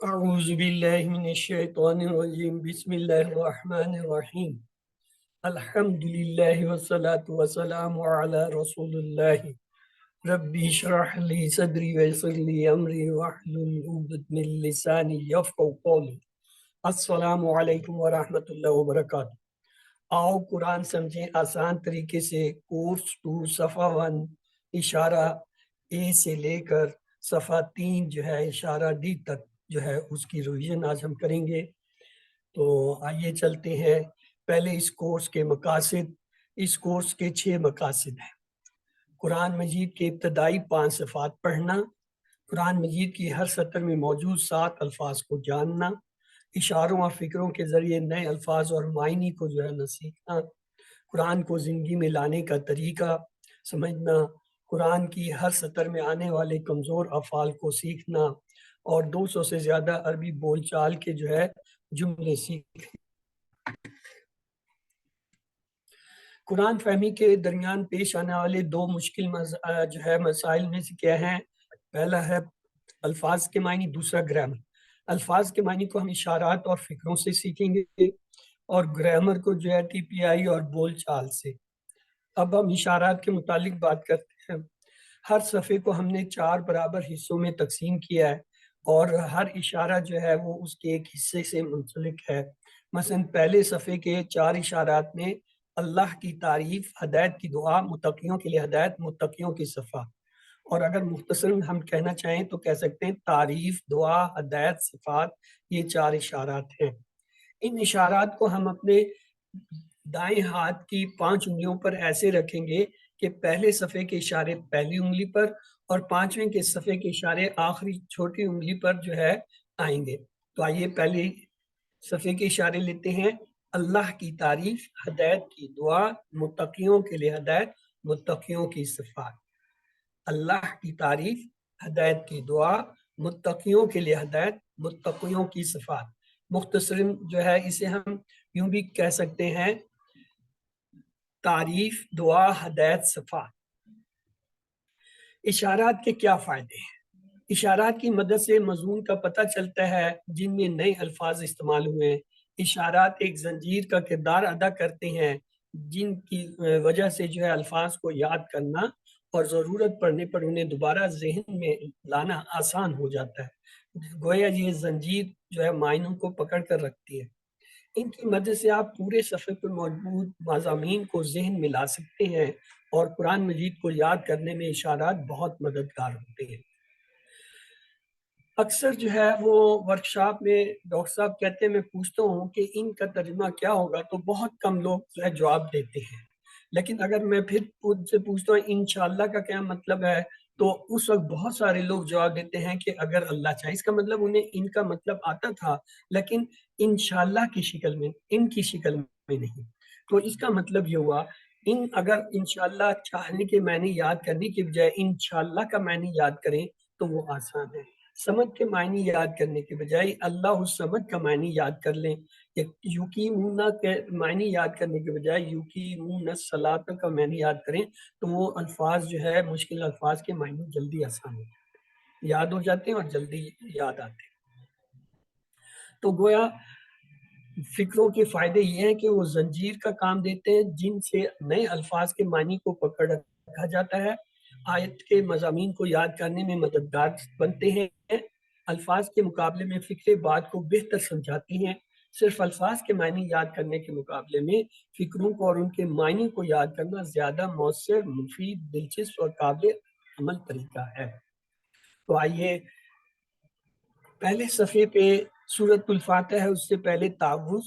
اعوذ باللہ من الشیطان الرجیم بسم اللہ الرحمن الرحیم الحمدللہ والصلاة والسلام علی رسول اللہ ربی اشرح لی صدری ویسر لی امری واحلل عقدۃ من لسانی یفقہوا قولی۔ السلام علیکم ورحمۃ اللہ وبرکاتہ۔ آؤ قرآن سمجھیں آسان طریقے سے، کورس 2 صفحہ 1 اشارہ اے سے لے کر صفحہ 3 جو ہے اشارہ ڈی تک جو ہے اس کی ریویژن آج ہم کریں گے۔ تو آئیے چلتے ہیں۔ پہلے اس کورس کے مقاصد۔ اس کورس کے 6 مقاصد ہیں۔ قرآن مجید کے ابتدائی 5 صفات پڑھنا، قرآن مجید کی ہر سطر میں موجود 7 الفاظ کو جاننا، اشاروں اور فکروں کے ذریعے نئے الفاظ اور معنی کو جو ہے نہ سیکھنا، قرآن کو زندگی میں لانے کا طریقہ سمجھنا، قرآن کی ہر سطر میں آنے والے کمزور افعال کو سیکھنا، اور 200 سے زیادہ عربی بول چال کے جو ہے جملے سیکھ۔ قرآن فہمی کے درمیان پیش آنے والے 2 مشکل جو ہے مسائل میں سے کیا ہیں؟ پہلا ہے الفاظ کے معنی، دوسرا گرامر۔ الفاظ کے معنی کو ہم اشارات اور فکروں سے سیکھیں گے اور گرامر کو جو ہے ٹی پی آئی اور بول چال سے۔ اب ہم اشارات کے متعلق بات کرتے ہیں۔ ہر صفحے کو ہم نے 4 برابر حصوں میں تقسیم کیا ہے اور ہر اشارہ جو ہے وہ اس کے ایک حصے سے منسلک ہے۔ مثلا پہلے صفحے کے 4 اشارات میں اللہ کی تعریف، ہدایت کی دعا، متقیوں کے لیے ہدایت، متقیوں کی صفات۔ اور اگر مختصر ہم کہنا چاہیں تو کہہ سکتے ہیں تعریف، دعا، ہدایت، صفات، یہ 4 اشارات ہیں۔ ان اشارات کو ہم اپنے دائیں ہاتھ کی 5 انگلیوں پر ایسے رکھیں گے کہ پہلے صفحے کے اشارے پہلی انگلی پر اور 5ویں کے صفحے کے اشارے آخری چھوٹی انگلی پر جو ہے آئیں گے۔ تو آئیے پہلے صفحے کے اشارے لیتے ہیں۔ اللہ کی تعریف، ہدایت کی دعا، متقیوں کے لیے ہدایت، متقیوں کی صفات۔ اللہ کی تعریف، ہدایت کی دعا، متقیوں کے لیے ہدایت، متقیوں کی صفات۔ مختصراً جو ہے اسے ہم یوں بھی کہہ سکتے ہیں تعریف، دعا، ہدایت، صفات۔ اشارات کے کیا فائدے ہیں؟ اشارات کی مدد سے مضمون کا پتہ چلتا ہے جن میں نئے الفاظ استعمال ہوئے ہیں۔ اشارات ایک زنجیر کا کردار ادا کرتے ہیں جن کی وجہ سے جو ہے الفاظ کو یاد کرنا اور ضرورت پڑنے پر انہیں دوبارہ ذہن میں لانا آسان ہو جاتا ہے۔ گویا یہ زنجیر جو ہے معنوں کو پکڑ کر رکھتی ہے۔ ان کی مدد سے آپ پورے صفحے پر موجود مضامین کو ذہن میں لا سکتے ہیں اور قرآن مجید کو یاد کرنے میں اشارات بہت مددگار ہوتے ہیں۔ اکثر جو ہے وہ ورکشاپ میں ڈاکٹر صاحب کہتے ہیں میں پوچھتا ہوں کہ ان کا ترجمہ کیا ہوگا تو بہت کم لوگ جو ہے جواب دیتے ہیں، لیکن اگر میں پھر خود سے پوچھتا ہوں انشاءاللہ کا کیا مطلب ہے تو اس وقت بہت سارے لوگ جواب دیتے ہیں کہ اگر اللہ چاہے۔ اس کا مطلب انہیں ان کا مطلب آتا تھا لیکن انشاءاللہ کی شکل میں، ان کی شکل میں نہیں۔ تو اس کا مطلب یہ ہوا اگر انشاءاللہ چاہنے کے معنی یاد کرنے کی بجائے انشاءاللہ کا معنی یاد کریں تو وہ آسان ہے۔ سمجھ کے معنی یاد کرنے کے بجائے اللہ الصمد کا معنی یاد کر لیں، یقیمون کے معنی یاد کرنے کے بجائے یقیمون الصلاۃ کا معنی یاد کریں تو وہ الفاظ جو ہے مشکل الفاظ کے معنی جلدی آسان ہو جاتے ہیں، یاد ہو جاتے ہیں اور جلدی یاد آتے ہیں۔ تو گویا فکروں کے فائدے یہ ہیں کہ وہ زنجیر کا کام دیتے ہیں جن سے نئے الفاظ کے معنی کو پکڑ رکھا جاتا ہے، آیت کے مضامین کو یاد کرنے میں مددگار بنتے ہیں، الفاظ کے مقابلے میں فکریں بات کو بہتر سمجھاتی ہیں۔ صرف الفاظ کے معنی یاد کرنے کے مقابلے میں فکروں کو اور ان کے معنی کو یاد کرنا زیادہ مؤثر، مفید، دلچسپ اور قابل عمل طریقہ ہے۔ تو آئیے پہلے صفحے پہ سورۃ الفاتحہ ہے، اس سے پہلے تعوذ،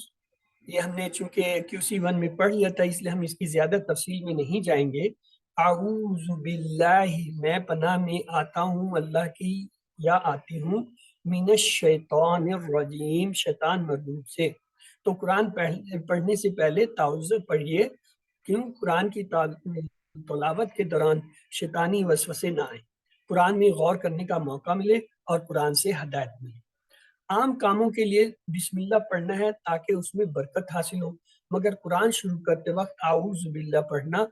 یہ ہم نے چونکہ QC1 میں پڑھ لیا تھا اس لیے ہم اس کی زیادہ تفصیل میں نہیں جائیں گے۔ اعوذ باللہ، میں پناہ میں آتا ہوں اللہ کی یا آتی ہوں، من الشیطان الرجیم، شیطان مردود سے۔ تو قرآن پڑھنے سے پہلے تعوذ پڑھیے، کیوں؟ قرآن کی تلاوت کے دوران شیطانی وسوسے نہ آئیں، قرآن میں غور کرنے کا موقع ملے اور قرآن سے ہدایت ملے۔ عام کاموں کے لیے بسم اللہ پڑھنا ہے تاکہ اس میں برکت حاصل ہو، مگر قرآن شروع کرتے وقت اعوذ باللہ پڑھنا،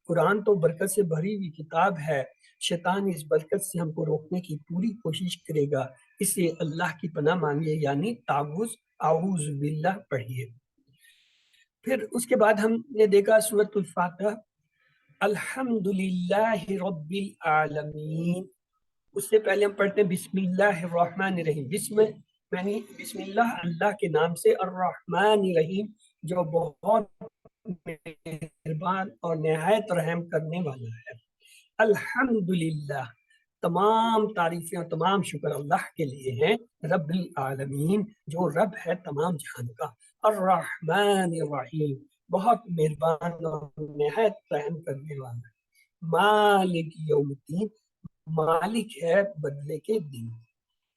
قرآن تو برکت سے بھری ہوئی کتاب ہے، شیطان اس برکت سے ہم کو روکنے کی پوری کوشش کرے گا، اس سے اللہ کی پناہ مانگیے، یعنی تعوذ، اعوذ باللہ پڑھیے۔ پھر اس کے بعد ہم نے دیکھا سورۃ الفاتحہ، الحمدللہ رب العالمین، اس سے پہلے ہم پڑھتے ہیں بسم اللہ الرحمن الرحیم، بسم اللہ، اللہ کے نام سے، الرحمن الرحیم، جو بہت مہربان اور نہایت رحم کرنے والا ہے۔ الحمدللہ، تمام تعریفیں اور تمام شکر اللہ کے لیے ہیں، رب العالمین، جو رب ہے تمام جہان کا، الرحمن الرحیم، بہت مہربان اور نہایت رحم کرنے والا، مالک یوم الدین، مالک ہے بدلے کے دن،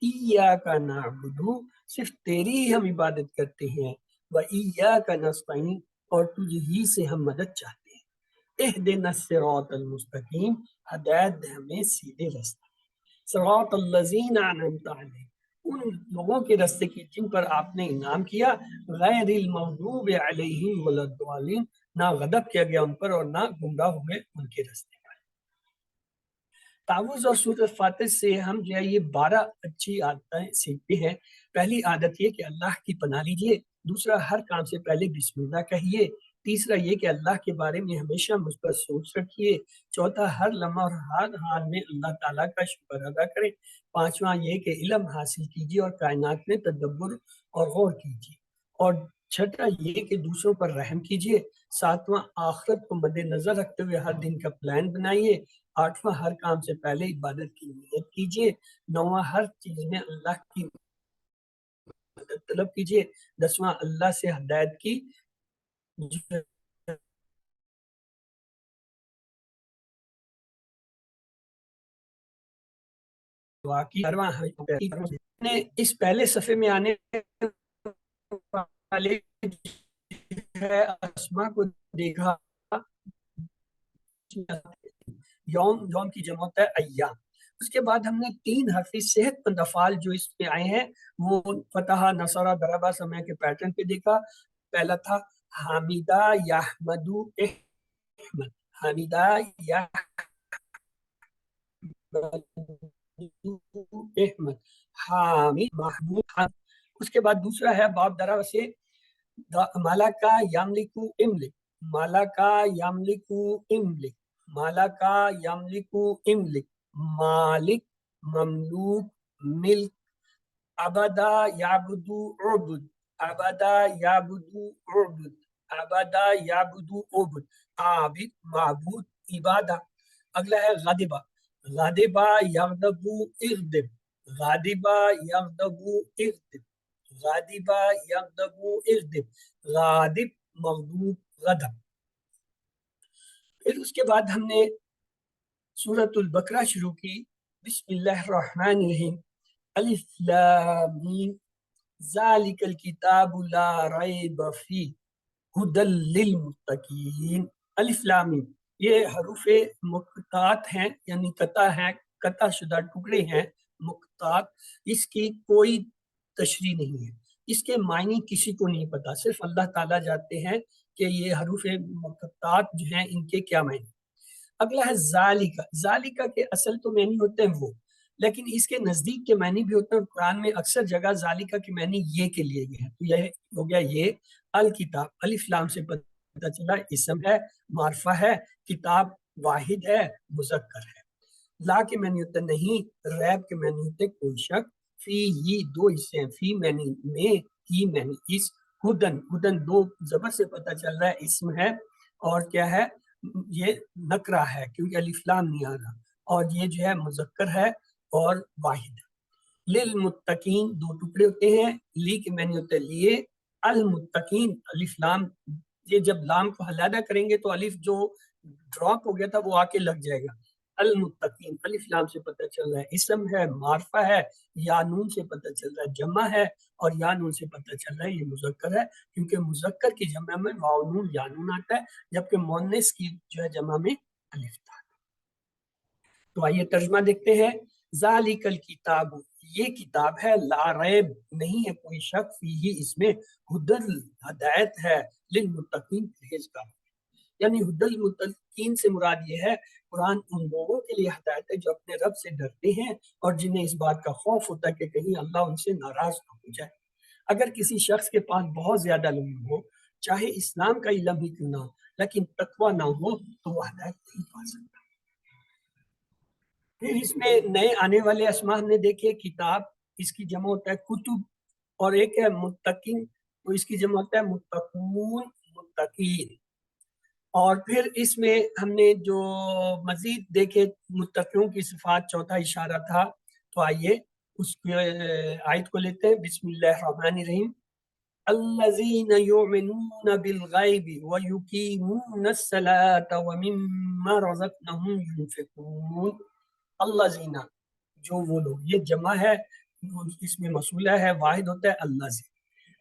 ایاک نعبد، صرف تیری ہی ہم عبادت کرتے ہیں، و ایاک نستعین، اور تجھ ہی سے ہم مدد چاہتے ہیں، اہدنا الصراط المستقیم، ہدایت دے ہمیں سیدھے راستے، صراط الذین انعمت علیہم، ان لوگوں کے راستے کی جن پر آپ نے انعام کیا، غیر المغضوب علیہم ولا الضالین، نہ غضب کیا گیا ان پر اور نہ گمراہ ہوئے ان کے راستے۔ تعوذ اور سورۃ فاتح سے ہم جو ہے یہ 12 اچھی عادتیں سیکھتے ہیں۔ پہلی عادت یہ کہ اللہ کی پناہ لیجیے، دوسرا ہر کام سے پہلے بسم اللہ کہیے، تیسرا یہ کہ اللہ کے بارے میں ہمیشہ مثبت سوچ رکھیے، چوتھا ہر لمحہ اور ہر حال میں اللہ تعالیٰ کا شکر ادا کریں، پانچواں یہ کہ علم حاصل کیجیے اور کائنات میں تدبر اور غور کیجیے، اور چھٹا یہ کہ دوسروں پر رحم کیجیے، ساتواں آخرت کو مد نظر رکھتے ہوئے ہر دن کا پلان بنائیے، آٹھواں ہر کام سے پہلے عبادت کی نیت کیجیے، نواں ہر چیز میں اللہ کی مدد طلب کیجیے، دسواں اللہ سے ہدایت کی دعا کی، اس پہلے صفحے میں آنے والے اسما کو دیکھا، یوم کی جمع ہوتا ہے ایام، اس کے بعد ہم نے 3 حرفی صحت مند افعال جو اس میں آئے ہیں وہ فتح، نصرہ، ضربہ، سمے کے پیٹرن پہ دیکھا۔ پہلا تھا حامدہ، یحمدو، احمد، حامدہ، احمد، حامد، محمود، حمد۔ اس کے بعد دوسرا ہے باب درا سے مالکا یملکو املک، مالکا یملکو املک، مالکا یملکو املک، مالک، مملوک، ملک، عبدا یعبدو عبد، عبدا یعبدو عبد، عبدا یعبدو عبد، عابد، معبود، عبادہ۔ اگلا ہے غادبہ، غادبہ یغضبو اغضب، غادبہ یغضبو اغضب، غادبہ یغضبو اغضب، غاضب، مغضوب، غضب۔ پھر اس کے بعد ہم نے سورۃ البقرہ شروع کی، بسم اللہ الرحمن الرحیم، الف لام میم، ذالک الکتاب لا ریب فیہ ھدی للمتقین، الف لام میم، یہ حروف مقطعات ہیں، یعنی قطع شدہ ٹکڑے ہیں، مقطعات، اس کی کوئی تشریح نہیں ہے، اس کے معنی کسی کو نہیں پتا، صرف اللہ تعالیٰ جانتے ہیں کہ یہ حروف مقطعات جو ہیں ان کے کیا معنی۔ اگلا ہے ذالکہ، ذالکہ کے اصل تو معنی ہوتے ہیں وہ، لیکن اس کے نزدیک کے معنی بھی ہوتے ہیں، قرآن میں اکثر جگہ ذالکہ کے معنی یہ کے لیے گئے ہیں، تو یہ ہو گیا یہ الکتاب، الف لام سے پتہ چلا اسم ہے، معرفہ ہے، کتاب واحد ہے، مذکر ہے، لا کے معنی ہوتے نہیں، ریب کے معنی ہوتے کوئی شک، فی ہی 2 حصے ہیں، فی معنی میں، ہی معنی اس، ہدن، ہدن 2 زبر سے پتہ چل رہا ہے اسم ہے، اور کیا ہے یہ نکرہ ہے کیونکہ الف لام نہیں آ رہا، اور یہ جو ہے مذکر ہے اور واحد ہے۔ للمتقین 2 ٹکڑے ہوتے ہیں، لی کے معنی ہوتے ہیں لیے، المتقین، الف لام، یہ جب لام کو علیحدہ کریں گے تو الف جو ڈراپ ہو گیا تھا وہ آ کے لگ جائے گا، المتقین، الف لام سے پتہ چل رہا ہے اسم ہے، معرفہ ہے، یا نون سے پتہ چل رہا ہے جمع ہے، اور یا نون سے پتہ چل رہا ہے یہ مذکر ہے، کیونکہ مذکر کی جمع میں واو نون یا نون آتا ہے، جبکہ مؤنث کی جو ہے جمع میں الف تھا۔ تو آئیے ترجمہ دیکھتے ہیں، ذالک الکتاب، یہ کتاب ہے، لا ریب، نہیں ہے کوئی شک، فیہ، اس میں، ھدی، ہدایت ہے، للمتقین، پرہیزگار۔ یعنی ہدی المتقین سے مراد یہ ہے قرآن ان لوگوں کے لیے ہدایت ہے جو اپنے رب سے ڈرتے ہیں اور جنہیں اس بات کا خوف ہوتا ہے کہ کہیں اللہ ان سے ناراض نہ ہو جائے۔ اگر کسی شخص کے پاس بہت زیادہ علم ہو، چاہے اسلام کا علم ہی کیوں نہ ہو، لیکن تقویٰ نہ ہو تو وہ ہدایت نہیں پا سکتا۔ پھر اس میں نئے آنے والے اسماء ہم نے دیکھے، کتاب اس کی جمع ہوتا ہے کتب، اور ایک ہے متقین تو اس کی جمع ہوتا ہے متقون، متقین۔ اور پھر اس میں ہم نے جو مزید دیکھے متقیوں کی صفات، چوتھا اشارہ تھا، تو آئیے اس آیت کو لیتے ہیں۔ بسم اللہ الرحمن الرحیم۔ الذین یؤمنون بالغیب ویقیمون الصلاة ومما رزقناہم ینفقون۔ الذین، جو وہ لوگ، یہ جمع ہے، اس میں موصولہ ہے، واحد ہوتا ہے اللہ سے۔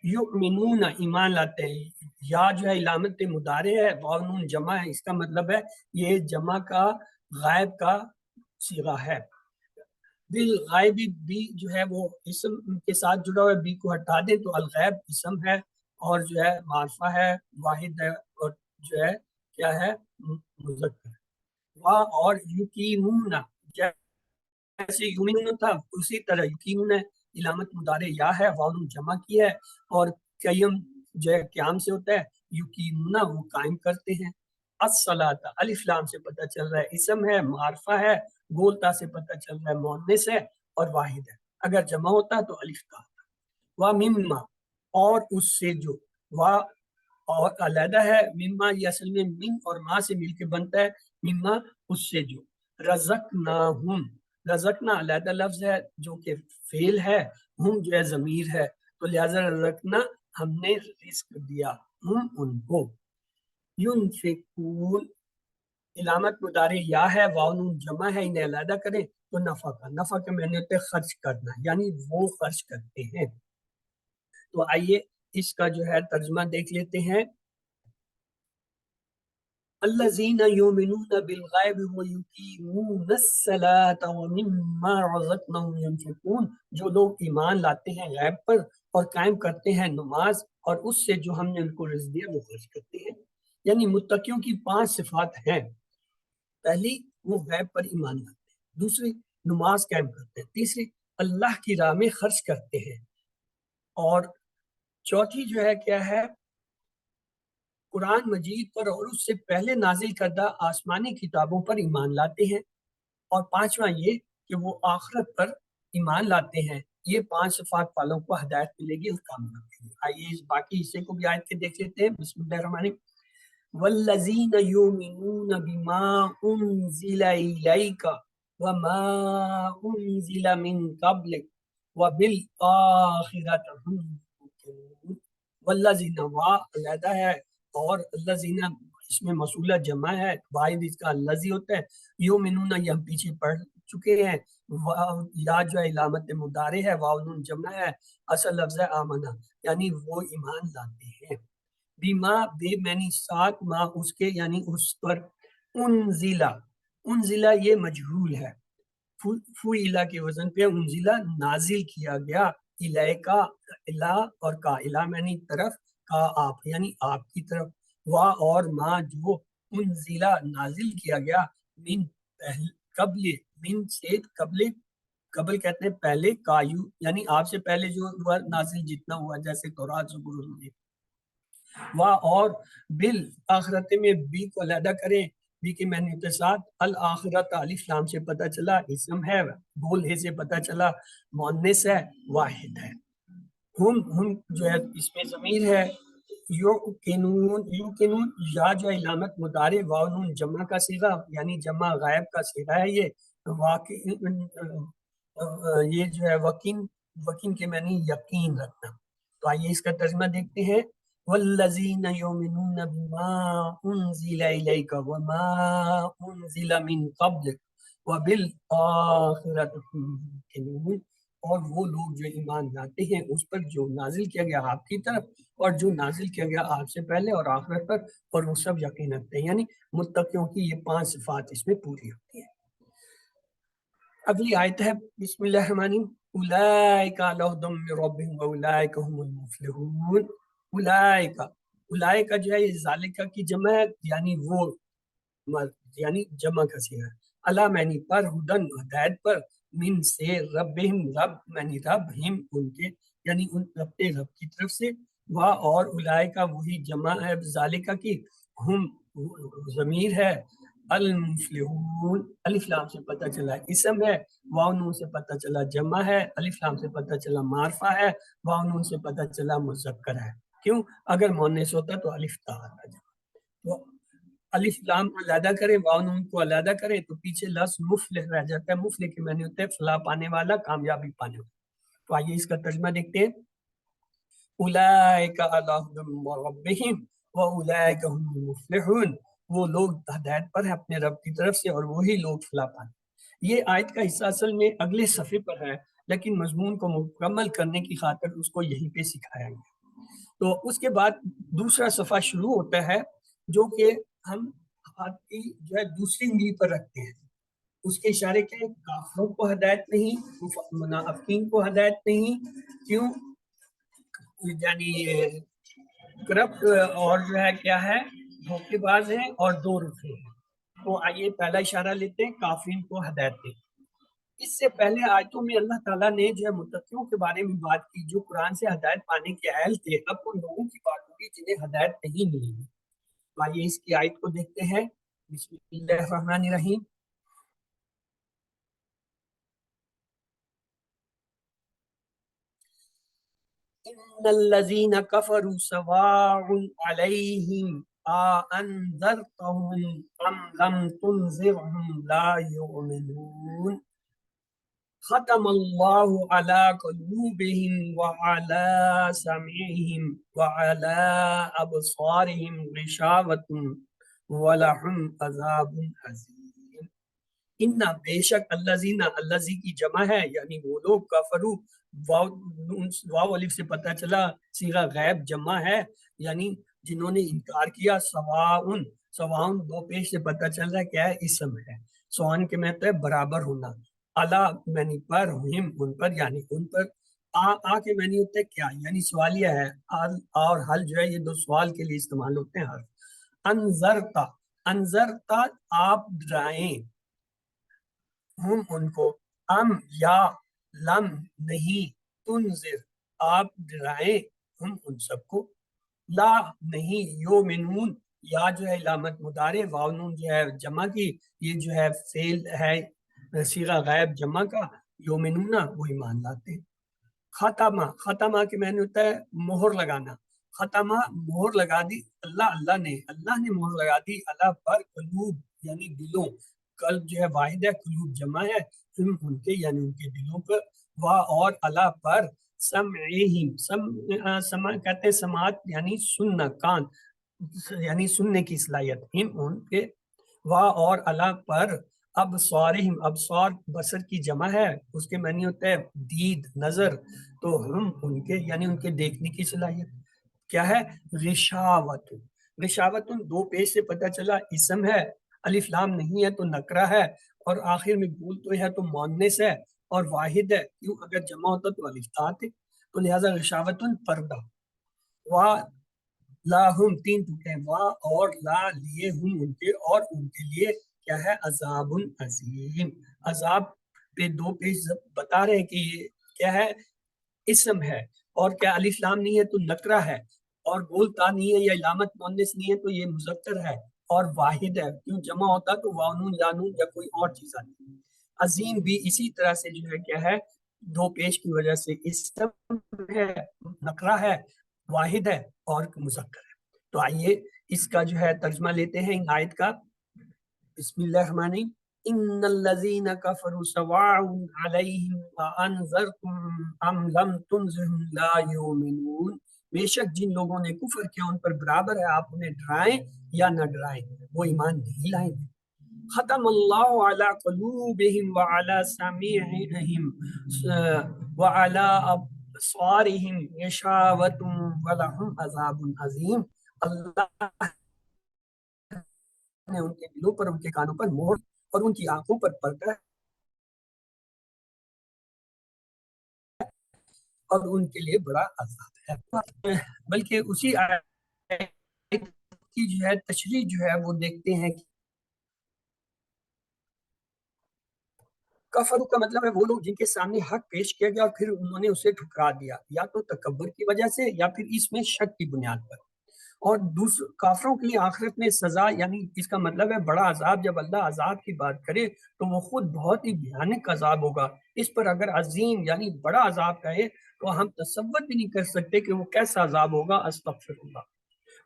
یؤمنون، ایمان لاتے ہیں، یا جو ہے علامت مضارع ہے، واو نون جمع ہے، اس کا مطلب ہے یہ جمع کا غائب کا صیغہ ہے۔ بالغائب، بھی جو ہے وہ اسم کے ساتھ جڑا ہوا ہے، بی کو ہٹا دیں تو الغیب اسم ہے، اور جو ہے معرفہ ہے، واحد ہے، اور جو ہے کیا ہے، مذکر۔ اور یقیمون، جیسے یومنون تھا اسی طرح یقیمون ہے، علامت مضارع یا ہے، واو جمع کی ہے، اور قیم جو ہے قیام سے ہوتا ہے، یقیمون وہ قائم کرتے ہیں۔ الصلاۃ، الف لام سے پتہ چل رہا ہے اسم ہے، معرفہ ہے، گولتا سے پتہ چل رہا ہے مؤنث ہے اور واحد ہے، اگر جمع ہوتا تو الف کا ہوتا۔ وَمِمَّا، اور اس سے جو، اور علیحدہ ہے، مما یہ اصل میں من اور ما سے مل کے بنتا ہے، مما اس سے جو، رزقناہم، رزقنا علیحدہ لفظ ہے جو کہ فعل ہے، ہم جو ہے ضمیر ہے، تو لہذا رزقنا ہم نے رزق دیا ہم ان کو۔ ینفقون، علامت مضارع یا ہے، واو نون جمع ہے، انہیں علیحدہ کریں تو نفع کا، نفع کے معنی ہوتے ہیں خرچ کرنا، یعنی وہ خرچ کرتے ہیں۔ تو آئیے اس کا جو ہے ترجمہ دیکھ لیتے ہیں۔ الذین یؤمنون بالغیب ویقیمون الصلاة ومما رزقناہم ینفقون، جو لوگ ایمان لاتے ہیں غیب پر اور قائم کرتے ہیں نماز اور اس سے جو ہم نے ان کو رزق دیا وہ خرچ کرتے ہیں۔ یعنی متقیوں کی 5 صفات ہیں۔ پہلی، وہ غیب پر ایمان لاتے ہیں، دوسری نماز قائم کرتے ہیں، تیسری اللہ کی راہ میں خرچ کرتے ہیں، اور چوتھی جو ہے کیا ہے، قرآن مجید پر اور اس سے پہلے نازل کردہ آسمانی کتابوں پر ایمان لاتے ہیں، اور پانچواں یہ کہ وہ آخرت پر ایمان لاتے ہیں۔ یہ 5 صفات والوں کو ہدایت ملے گی اور کامیاب ملے گی۔ آئیے اس باقی حصے کو بھی آیت کے دیکھ لیتے ہیں۔ بسم اللہ الرحمن الرحیم۔ والذین یؤمنون بما انزل الیک وما انزل من قبلک وبالآخرۃ هم یوقنون۔ والذین، وا علیحدہ ہے، اور الذین اس میں موصولہ جمع ہے، واحد اس کا الذی ہوتا ہے، یؤمنون یہ ہم پیچھے پڑھ چکے ہیں، یا جو ہے علامت مضارع ہے، واو نون جمع ہے، اصل لفظ ہے آمنہ، یعنی وہ ایمان لاتے ہیں۔ بیما، بے معنی ساتھ، ما اس کے یعنی اس پر، انزلہ، انزلہ یہ مجہول ہے، فعیلہ کے وزن پہ، انزلہ نازل کیا گیا، الیکا، الا اور کا، الا معنی طرف، کا آپ یعنی آپ کی طرف، وا اور ما جو انزلہ نازل کیا گیا، من قبل، من سے قبل، قبل کہتے ہیں پہلے، کایو یعنی آپ سے پہلے جو ہوا نازل جتنا ہوا، جیسے تورات زبور میں، وا اور بالآخرت میں بی کو علیحدہ کریں، بی کے معنی کے ساتھ، الآخرت الف لام سے پتہ چلا اسم ہے، بول ہے سے پتہ چلا مؤنث ہے، واحد ہے۔ ہم جو ہے اس میں ضمیر ہے، یوقنون، یوقنون یا جو ہے علامت مضارع، واو نون جمع کا صیغہ، یعنی جمع غائب کا صیغہ ہے، یہ جو ہے وکین، وکین کے معنی یقین رکھنا۔ تو آئیے اس کا ترجمہ دیکھتے ہیں۔ والذین یؤمنون بما انزل الیک وما انزل من قبلک وبالآخرۃ هم یوقنون، اور وہ لوگ جو ایمان لاتے ہیں اس پر جو نازل کیا گیا آپ کی طرف اور جو نازل کیا گیا آپ سے پہلے اور آخرت پر، اور وہ سب یقین رکھتے ہیں۔ یعنی متقیوں کی یہ 5 صفات اس میں پوری ہوتی ہیں۔ اگلی آیت ہے، بسم اللہ الرحمن الرحیم۔ اولئک علی ھدی من ربہم واولئک هم المفلحون۔ اولئک، اولائے کا جو ہے یہ ذالکہ کی جمع ہے، یعنی وہ یعنی جمع کا صیغہ ہے۔ اللہ معنی پر، ہدن ہدایت پر، من سے، ربہم رب معنی رب، ہم ان کے یعنی ان اپنے رب کی طرف سے، وا اور اولائے کا وہی جمع ہے ذالکہ کی، ہم ضمیر ہے، المفلحون الف لام سے پتہ چلا اسم ہے، واو نون سے پتہ چلا جمع ہے، الف لام سے پتہ چلا معرفہ ہے، واو نون سے پتہ چلا مذکر ہے۔ کیوں؟ اگر مؤنث ہوتا تو الف تا آتا جمع۔ تو الف لام کو علیحدہ کریں، واو نون کو علیحدہ کریں تو پیچھے لفظ مفلح رہ جاتا ہے۔ مفلح کے معنی ہوتے ہیں فلاح پانے والا، کامیابی پانے والا۔ تو آئیے اس کا ترجمہ دیکھتے ہیں۔ اولئک علی ھدی من ربہم واولئک هم المفلحون، وہ لوگ ہدایت پر ہیں اپنے رب کی طرف سے اور وہی لوگ فلاح پانے۔ یہ آیت کا حصہ اصل میں اگلے صفحے پر ہے، لیکن مضمون کو مکمل کرنے کی خاطر اس کو یہیں پہ سکھایا گیا۔ تو اس کے بعد دوسرا صفحہ شروع ہوتا ہے، جو کہ ہم ہاتھ کی جو ہے دوسری انگلی پر رکھتے ہیں۔ اس کے اشارے کے کافروں کو ہدایت نہیں، منافقین کو ہدایت نہیں۔ کیوں؟ یعنی کرپٹ اور جو ہے کیا ہے، دھوکے باز ہیں اور دو رخی ہیں۔ تو آئیے پہلا اشارہ لیتے ہیں، کافرین کو ہدایت دیں۔ اس سے پہلے آیتوں میں اللہ تعالیٰ نے جو ہے متقیوں کے بارے میں بات کی، جو قرآن سے ہدایت پانے کے اہل تھے۔ اب ان لوگوں کی بات ہوگی جنہیں ہدایت نہیں ملی۔ آئیے اس کی آیت کو دیکھتے ہیں۔ بسم اللہ الرحمن الرحیم۔ ان الذین کفروا سواء علیہم انذرتهم ام لم تنذرهم لا یؤمنون ختم اللہ علی قلوبہم وعلی سمعہم وعلی ابصارہم غشاوۃ ولہم عذاب عظیم۔ ان بے شک الذین، الذی کی جمع ہے یعنی وہ لوگ، کفروا واو الف سے پتہ چلا صیغہ غیب جمع ہے، یعنی جنہوں نے انکار کیا۔ سواؤن، سواؤن دو پیش سے پتہ چل رہا ہے کیا ہے، اسم ہے۔ سوان کے معنی ہے برابر ہونا، الا معنی پر، ہم ان پر یعنی ان پر، آ کے معنی ہوتا ہے کیا، یعنی سوالیہ ہے، اور حل جو ہے یہ دو سوال کے لیے استعمال ہوتے ہیں حرف۔ انذرتا، انذرتا آپ ڈرائیں، ہم ان کو، ام یا، لم نہیں، تنذر آپ ڈرائیں، ہم ان سب کو، لا نہیں، یومنون یا جو ہے علامت مضارع، واو نون جو ہے جمع کی، یہ جو ہے فعل ہے صیغہ غائب جمع کا، یومنون وہ ایمان لاتے ہیں۔ ختمہ، ختمہ کے معنی ہوتا ہے مہر لگانا۔ ختمہ مہر لگا دی اللہ، اللہ نے مہر لگا دی اللہ پر، قلوب یعنی دلوں، قلب جو ہے واحد ہے، قلوب جمع ہے، ان کے یعنی ان کے دلوں پر، وا اور اللہ پر، سمعہم، سمع کہتے ہیں سماعت یعنی سننا، کان یعنی سننے کی صلاحیت، ہم ان کے، وا اور اللہ پر، ابصارہم، ابصار بصر کی جمع ہے، اس کے معنی ہوتا ہے دید، نظر، تو ہم ان کے یعنی ان کے دیکھنے کی صلاحیت کیا ہے، غشاوت، غشاوت دو پیش سے پتہ چلا اسم ہے، الف لام نہیں ہے تو نکرہ ہے، اور آخر میں بول تو ہے تو مؤنث ہے اور واحد ہے، کیوں اگر جمع ہوتا تو الف تا تھے، تو لہذا غشاوت پردہ، وا لا ہم تین ٹکڑے، وا اور لا لیے، ہم ان کے اور ان کے لیے کیا ہے، عذاب عظیم، عذاب پہ دو پیش بتا رہے ہیں کہ یہ کیا ہے، اسم ہے، اور کیا الف لام نہیں ہے تو نکرہ ہے، اور بولتا نہیں ہے یا علامت مؤنث نہیں ہے تو یہ مذکر ہے اور واحد ہے، کیوں جمع ہوتا تو واو نون یا نون یا کوئی اور چیز آتی۔ عظیم بھی اسی طرح سے جو ہے کیا ہے، دو پیش کی وجہ سے اسم ہے، نکرہ ہے، واحد ہے اور مذکر ہے۔ تو آئیے اس کا جو ہے ترجمہ لیتے ہیں ان آیت کا۔ بسم اللہ الرحمن الرحیم۔ ان الذین کفروا سواء علیہم انذرتم ام لم تنذرهم لا یؤمنون، بے شک جن لوگوں نے کفر کیا ان پر برابر ہے آپ انہیں ڈرائیں یا نہ ڈرائیں، وہ ایمان نہیں لائیں گے۔ ختم اللہ علی قلوبہم وعلی سمعہم وعلی ابصارہم غشاوۃ ولہم عذاب عظیم، اللہ نے ان کے دلوں پر، ان کے کانوں پر مہر اور ان کی آنکھوں پر پردہ اور ان کے لیے بڑا عذاب ہے۔ بلکہ اسی آیت کی جو ہے تشریح جو ہے وہ دیکھتے ہیں. کفر کا مطلب ہے وہ لوگ جن کے سامنے حق پیش کیا گیا اور پھر انہوں نے اسے ٹھکرا دیا، یا تو تکبر کی وجہ سے یا پھر اس میں شک کی بنیاد پر. اور کافروں کے لیے آخرت میں سزا، یعنی اس کا مطلب ہے بڑا عذاب. جب اللہ عذاب کی بات کرے تو وہ خود بہت ہی بھیانک عذاب ہوگا. اس پر اگر عظیم یعنی بڑا عذاب کہے تو ہم تصور بھی نہیں کر سکتے کہ وہ کیسا عذاب ہوگا. استغفر اللہ.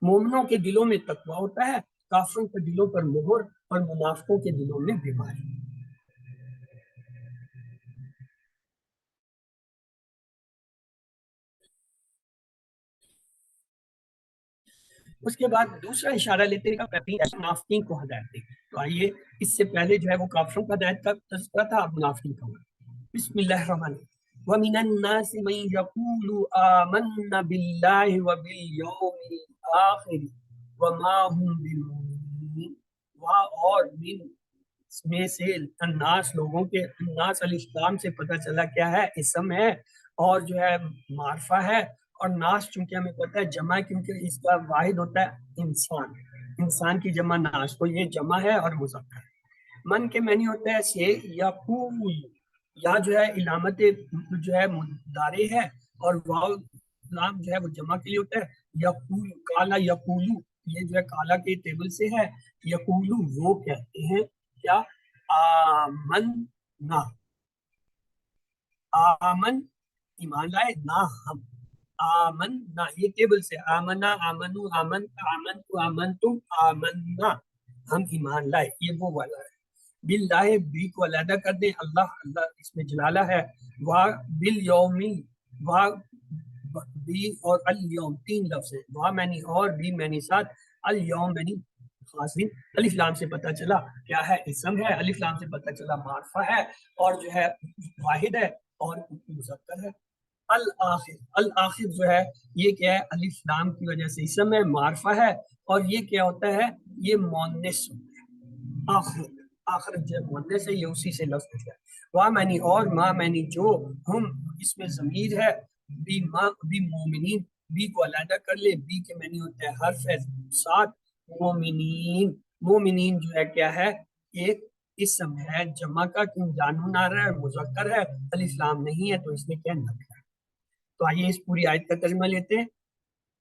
مومنوں کے دلوں میں تقویٰ ہوتا ہے، کافروں کے دلوں پر مہر اور منافقوں کے دلوں میں بیماری. اس کے بعد دوسرا اشارہ لیتے ہیں منافقین کو ہدایت دے. تو آئیے، اس سے پہلے جو ہے وہ کافروں کا ہدایت کا تذکرہ تھا، اب منافقین کا. بسم اللہ الرحمن الرحیم. وَمِنَ النَّاسِ مَن يَقُولُ آمَنَّا بِاللَّهِ وَبِالْيَوْمِ الْآخِرِ وَمَا هُمْ بِمُؤْمِنِينَ. اور میں سے الناس، لوگوں کے، الناس علیہ السلام سے پتہ چلا کیا ہے، اسم ہے اور جو ہے معرفہ ہے. اور ناس چونکہ ہمیں پتہ ہے جمع ہے، کیونکہ اس کا واحد ہوتا ہے انسان. انسان کی جمع ناس، تو یہ جمع ہے اور مذکر. من کے معنی ہوتا ہے سے یقول. یا جو ہے علامت جو ہے مدارے ہے، اور واو لام جو ہے وہ جمع کے لیے ہوتا ہے. یقول، کالا یقولو، یہ جو ہے کالا کے ٹیبل سے ہے. یقولو وہ کہتے ہیں کیا؟ آمن نہ. آمن ایمان لائے، نہ ہم. آمن نہ یہ ٹیبل سے، آمنا آمنو آمن آمن تو آمن تم آمنا، ہم ایمان لائے، یہ وہ والا ہے. باللہ بی کو علیحدہ کر دیں، اللہ اللہ اس میں جلالہ ہے. وا بالیومی، وا بی اور الیوم تین لفظ ہیں. وا معنی اور، بی معنی ساتھ، الیوم معنی خاص دن. الف لام سے پتہ چلا کیا ہے، اسم ہے. الف لام سے پتہ چلا معرفہ ہے، اور جو ہے واحد ہے اور مذکر ہے. الآخر، الآخر جو ہے یہ کیا ہے، الف لام کی وجہ سے اسم ہے، معرفہ ہے. اور یہ کیا ہوتا ہے، یہ مؤنث ہوتا ہے. آخر، آخر جو ہے مؤنث ہے، یہ اسی سے لفظ نکلا ہے. وا معنی اور، ما معنی جو، ہم اس میں ضمیر ہے. بی ما بی مومنین، بی کو علیحدہ کر لے، بی کے معنی ہوتا ہے حرف ہے ساتھ. مومنین، مومنین جو ہے کیا ہے، ایک اسم ہے جمع کا، کیوں جانون آ رہا ہے، مذکر ہے، الف لام نہیں ہے تو اس میں کیا نکلا ہے. تو آئیے اس پوری آیت کا ترجمہ لیتے ہیں.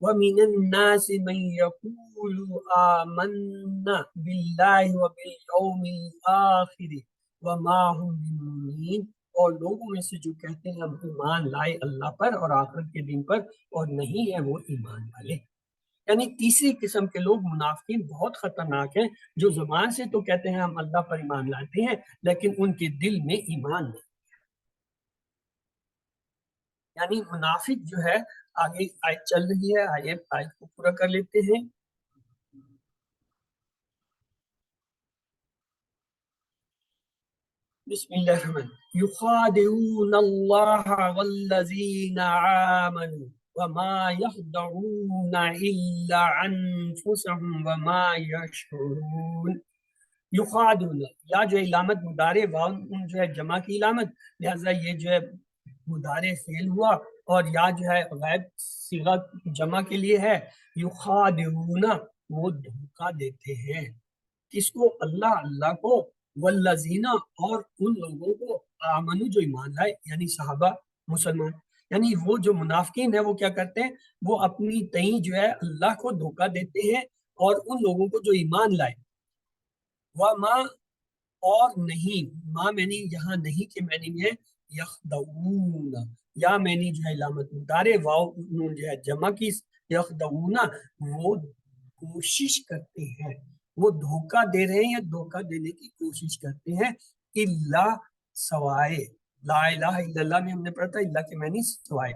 وَمِنَ النَّاسِ مَن يَقُولُ آمَنَّا بِاللَّهِ وَبِالْيَوْمِ الْآخِرِ وَمَا هُمْ بِمُؤْمِنِينَ. اور لوگوں میں سے جو کہتے ہیں ہم ایمان لائے اللہ پر اور آخرت کے دن پر، اور نہیں ہے وہ ایمان والے. یعنی تیسری قسم کے لوگ منافقین بہت خطرناک ہیں، جو زبان سے تو کہتے ہیں ہم اللہ پر ایمان لاتے ہیں، لیکن ان کے دل میں ایمان نہیں. یعنی منافق جو ہے، آگے آیت چل رہی ہے، آئیے آیت کو پورا کر لیتے ہیں. بسم اللہ الرحمن الرحیم. یخادعون اللہ والذین آمنوا وما یخدعون الا انفسهم وما یشعرون. یخادعون، یا جو علامت مضارع، واو ان جو ہے جمع کی علامت، لہذا یہ جو ہے مضارع فعل ہوا، اور یا جو ہے غائب صیغہ جمع کے لیے ہے. یخادعون، وہ دھوکہ دیتے ہیں. کس کو؟ اللہ، اللہ کو. والذین، اور ان لوگوں کو، آمنو جو ایمان لائے، یعنی صحابہ مسلمان. یعنی وہ جو منافقین ہیں وہ کیا کرتے ہیں، وہ اپنی تئیں جو ہے اللہ کو دھوکہ دیتے ہیں اور ان لوگوں کو جو ایمان لائے. وما، اور نہیں، ماں معنی یہاں نہیں کے معنی میں ہے یخدعون. یا معنی جو ہے علامت مضارع، واو نون جو ہے جمع کی. یخدعون، وہ کوشش کرتے ہیں، وہ دھوکہ دے رہے ہیں یا دھوکہ دینے کی کوشش کرتے ہیں. الا، سوائے. لا الہ الا اللہ میں ہم نے پڑھا تھا اللہ کے معنی سوائے.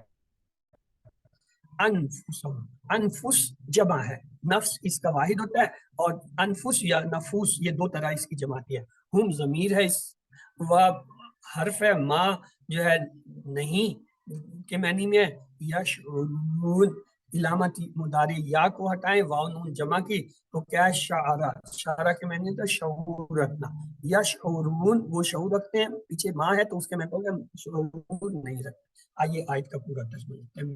انفسهم، انفس جمع ہے، نفس اس کا واحد ہوتا ہے، اور انفس یا نفوس یہ دو طرح اس کی جماعتی ہے. ہم ضمیر ہے، اس و حرف ہے، ما جو ہے نہیں کے معنی میں. یشعرون، علامت مضارع یا کو ہٹائیں، واو نون جمع کی تو کیا ہے، شعرا. شعرا کے معنی ہوتا ہے شعور رکھنا. یشعرون، وہ شعور رکھتے ہیں. پیچھے ماں ہے تو اس کے معنی شعور نہیں رکھتے. آئیے آیت کا پورا ترجمہ لیتے ہیں.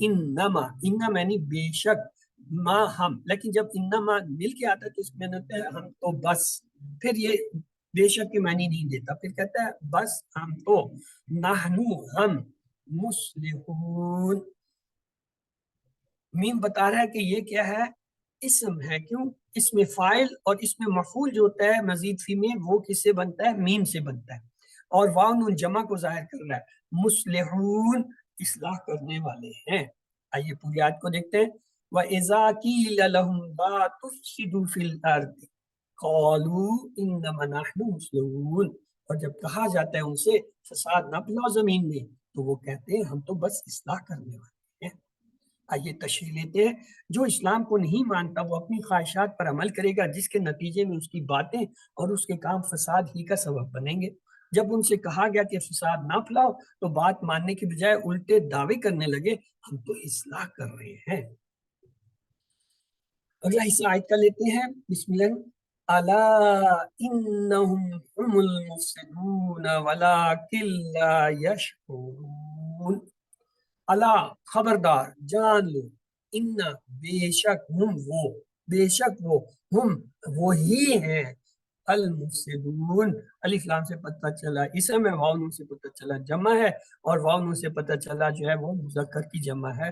انما، انما یعنی بے شک، ما ہم، لیکن جب انما مل کے آتا ہے تو اس میں ہوتا ہے ہم تو بس، پھر یہ بے شک کے معنی نہیں دیتا، پھر کہتا ہے بس ہم تو، نحنو ہم، مسلمون، میم بتا رہا ہے کہ یہ کیا ہے، اسم ہے، کیوں، اس میں فائل اور اس میں مفعول جو ہوتا ہے مزید فی میں، وہ کس سے بنتا ہے، میم سے بنتا ہے، اور واو نون جمع کو ظاہر کر رہا ہے، مصلحون اصلاح کرنے والے ہیں۔ آئیے پوری آیت کو دیکھتے ہیں۔ وَإِذَا قِيلَ لَهُمْ لَا تُفْسِدُوا فِي الْأَرْضِ قَالُوا إِنَّمَا نَحْنُ مُصْلِحُونَ، اور جب کہا جاتا ہے ان سے فساد نہ پھیلاؤ زمین میں، تو وہ کہتے ہیں ہم تو بس اصلاح کرنے والے ہیں۔ آئیے تشریح لیتے ہیں۔ جو اسلام کو نہیں مانتا وہ اپنی خواہشات پر عمل کرے گا، جس کے نتیجے میں اس کی باتیں اور اس کے کام فساد ہی کا سبب بنیں گے۔ جب ان سے کہا گیا کہ فساد نہ پھیلاؤ تو بات ماننے کے بجائے الٹے دعوے کرنے لگے ہم تو اصلاح کر رہے ہیں۔ اگلا حصہ آیت کا لیتے ہیں، بسم اللہ۔ الا انہم هم المفسدون ولکن لا یشعرون۔ اللہ، خبردار، جان لو، ان، بے شک، ہم وہ، بے شک وہ، ہم وہی ہیں، المفسدون، الف لام سے پتہ چلا اسم ہے، واو نون سے پتہ چلا جمع ہے، اور واو نون سے پتہ چلا جو ہے وہ مذکر کی جمع ہے۔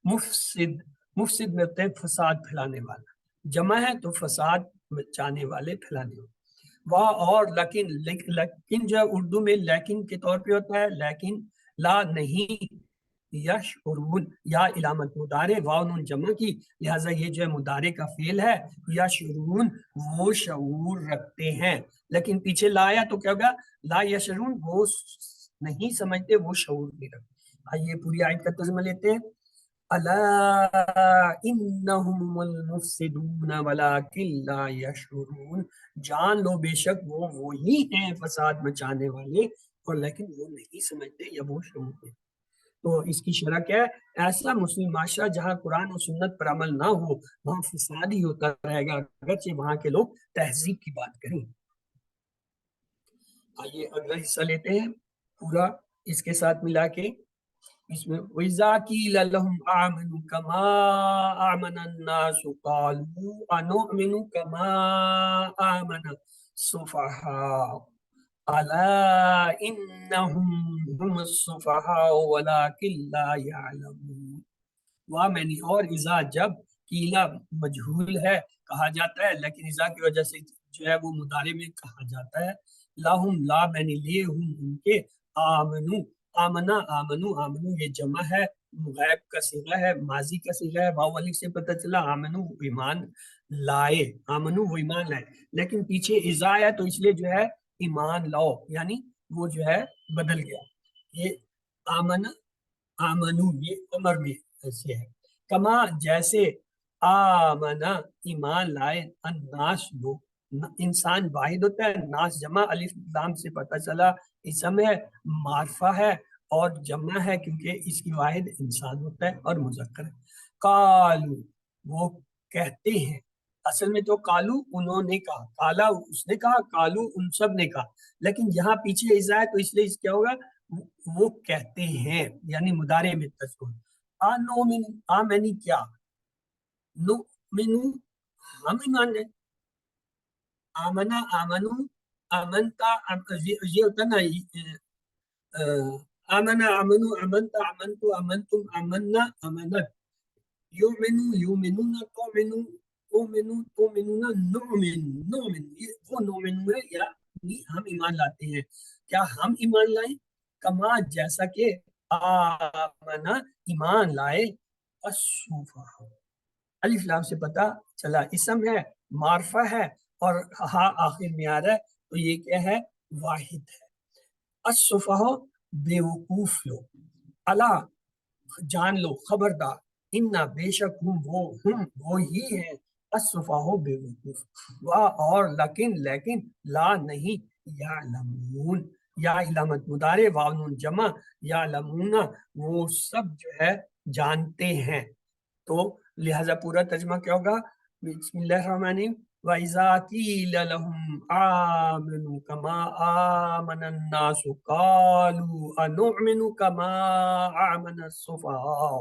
مفسد، مفسد میں ہوتے ہیں فساد پھیلانے والا، جمع ہے تو فساد مچانے والے، پھیلانے والے۔ واہ، اور لیکن، لیکن جو ہے اردو میں لیکن کے طور پہ ہوتا ہے، لیکن لا نہیں، یشعرون، یا علامت مضارع، واو نون جمع کی، لہٰذا یہ جو ہے مضارع کا فعل ہے، یشعرون، وہ شعور رکھتے ہیں، لیکن پیچھے لا آیا تو کیا ہوگا، لا یشعرون، وہ نہیں سمجھتے، وہ شعور نہیں رکھتے۔ آئیے پوری آیت کا ترجمہ لیتے ہیں۔ الا انہم المفسدون ولکن لا یشعرون، جان لو بے شک وہ وہی ہیں فساد مچانے والے، اور لیکن وہ نہیں سمجھتے یا وہ شعور نہیں۔ تو اس کی شرح کیا ہے، ایسا مسلم معاشرہ جہاں قرآن و سنت پر عمل نہ ہو وہاں فساد ہی ہوتا رہے گا، اگرچہ وہاں کے لوگ تہذیب کی بات کریں۔ آئیے اگلا حصہ لیتے ہیں پورا اس کے ساتھ ملا کے، اس میں وَإِذَا قِيلَ لَهُمْ آمِنُوا كَمَا آمَنَ النَّاسُ قَالُوا أَنُؤْمِنُ كَمَا آمَنَ السُّفَهَاءُ أَلَا إِنَّهُمْ هُمُ السُّفَهَاءُ وَلَكِنْ لَا يَعْلَمُونَ۔ وہاں میں نے، اور اذا جب، قیلا مجہول ہے کہا جاتا ہے، لیکن اذا کی وجہ سے جو ہے وہ مضارع میں کہا جاتا ہے، لاہم، لا میں نے لیے ہوں ان کے، آمنو، آمنا، آمنو، آمنو یہ جمع ہے، غائب کا صیغہ ہے، ماضی کا صیغہ ہے، واو الف سے پتہ چلا آمنو ایمان لائے، آمنو وہ ایمان لائے، لیکن پیچھے اذا آیا تو اس لیے جو ہے ایمان لاؤ، یعنی وہ جو ہے بدل گیا، یہ آمن، آمنو یہ عمر میں ایسے ہے، کما جیسے، آمنا ایمان لائے، الناس لوگ، انسان واحد ہوتا ہے، ناس جمع، الف لام سے پتہ چلا اسم ہے، معرفہ ہے، اور جمع ہے کیونکہ اس کی واحد انسان ہوتا ہے اور مذکر ہے۔ کالو، وہ کہتے ہیں، اصل میں تو کالو انہوں نے کہا، کالا اس نے کہا، کالو ان سب نے کہا، لیکن یہاں پیچھے اذا ہے تو اس لیے اس کیا ہوگا، وہ کہتے ہیں، یعنی مضارع میں تذکر، آنومن، آمنی کیا، نؤمنو ہم ایمان لیں، آمنا، آمنو، آمنتا، یہ ہوتا نا، آمنا، آمنو، آمنتا، آمنتو، آمنتم، آمنا، آمنت، یؤمنو، یؤمنون، تؤمنو، تؤمنو، تؤمنون، نؤمن، نؤمن، یہ وہ نؤمن ہے، یعنی ہم ایمان لاتے ہیں، کیا ہم ایمان لائیں، کما جیسا کہ، آمنا ایمان لائے، السفہاء، الف لام سے پتہ چلا اسم ہے، معرفہ ہے، اور ہاں آخر میں آ رہا ہے، تو یہ کیا ہے، واحد ہے۔ السفہاء بے وقوف لوگ، اللہ جان لو، خبردار، انا بے شک ہم وہ ہی ہیں، السفہاء بے وقوف، اور لیکن لا نہیں، یعلمون، یا علامت مضارع، واو نون جمع، یعلمون وہ سب جو ہے جانتے ہیں، تو لہذا پورا ترجمہ کیا ہوگا، بسم اللہ الرحمن الرحیم، وَإِذَا قِيلَ لَهُمْ آمِنُوا كَمَا آمَنَ النَّاسُ قَالُوا أَنُؤْمِنُ كَمَا آمَنَ السُّفَهَاءُ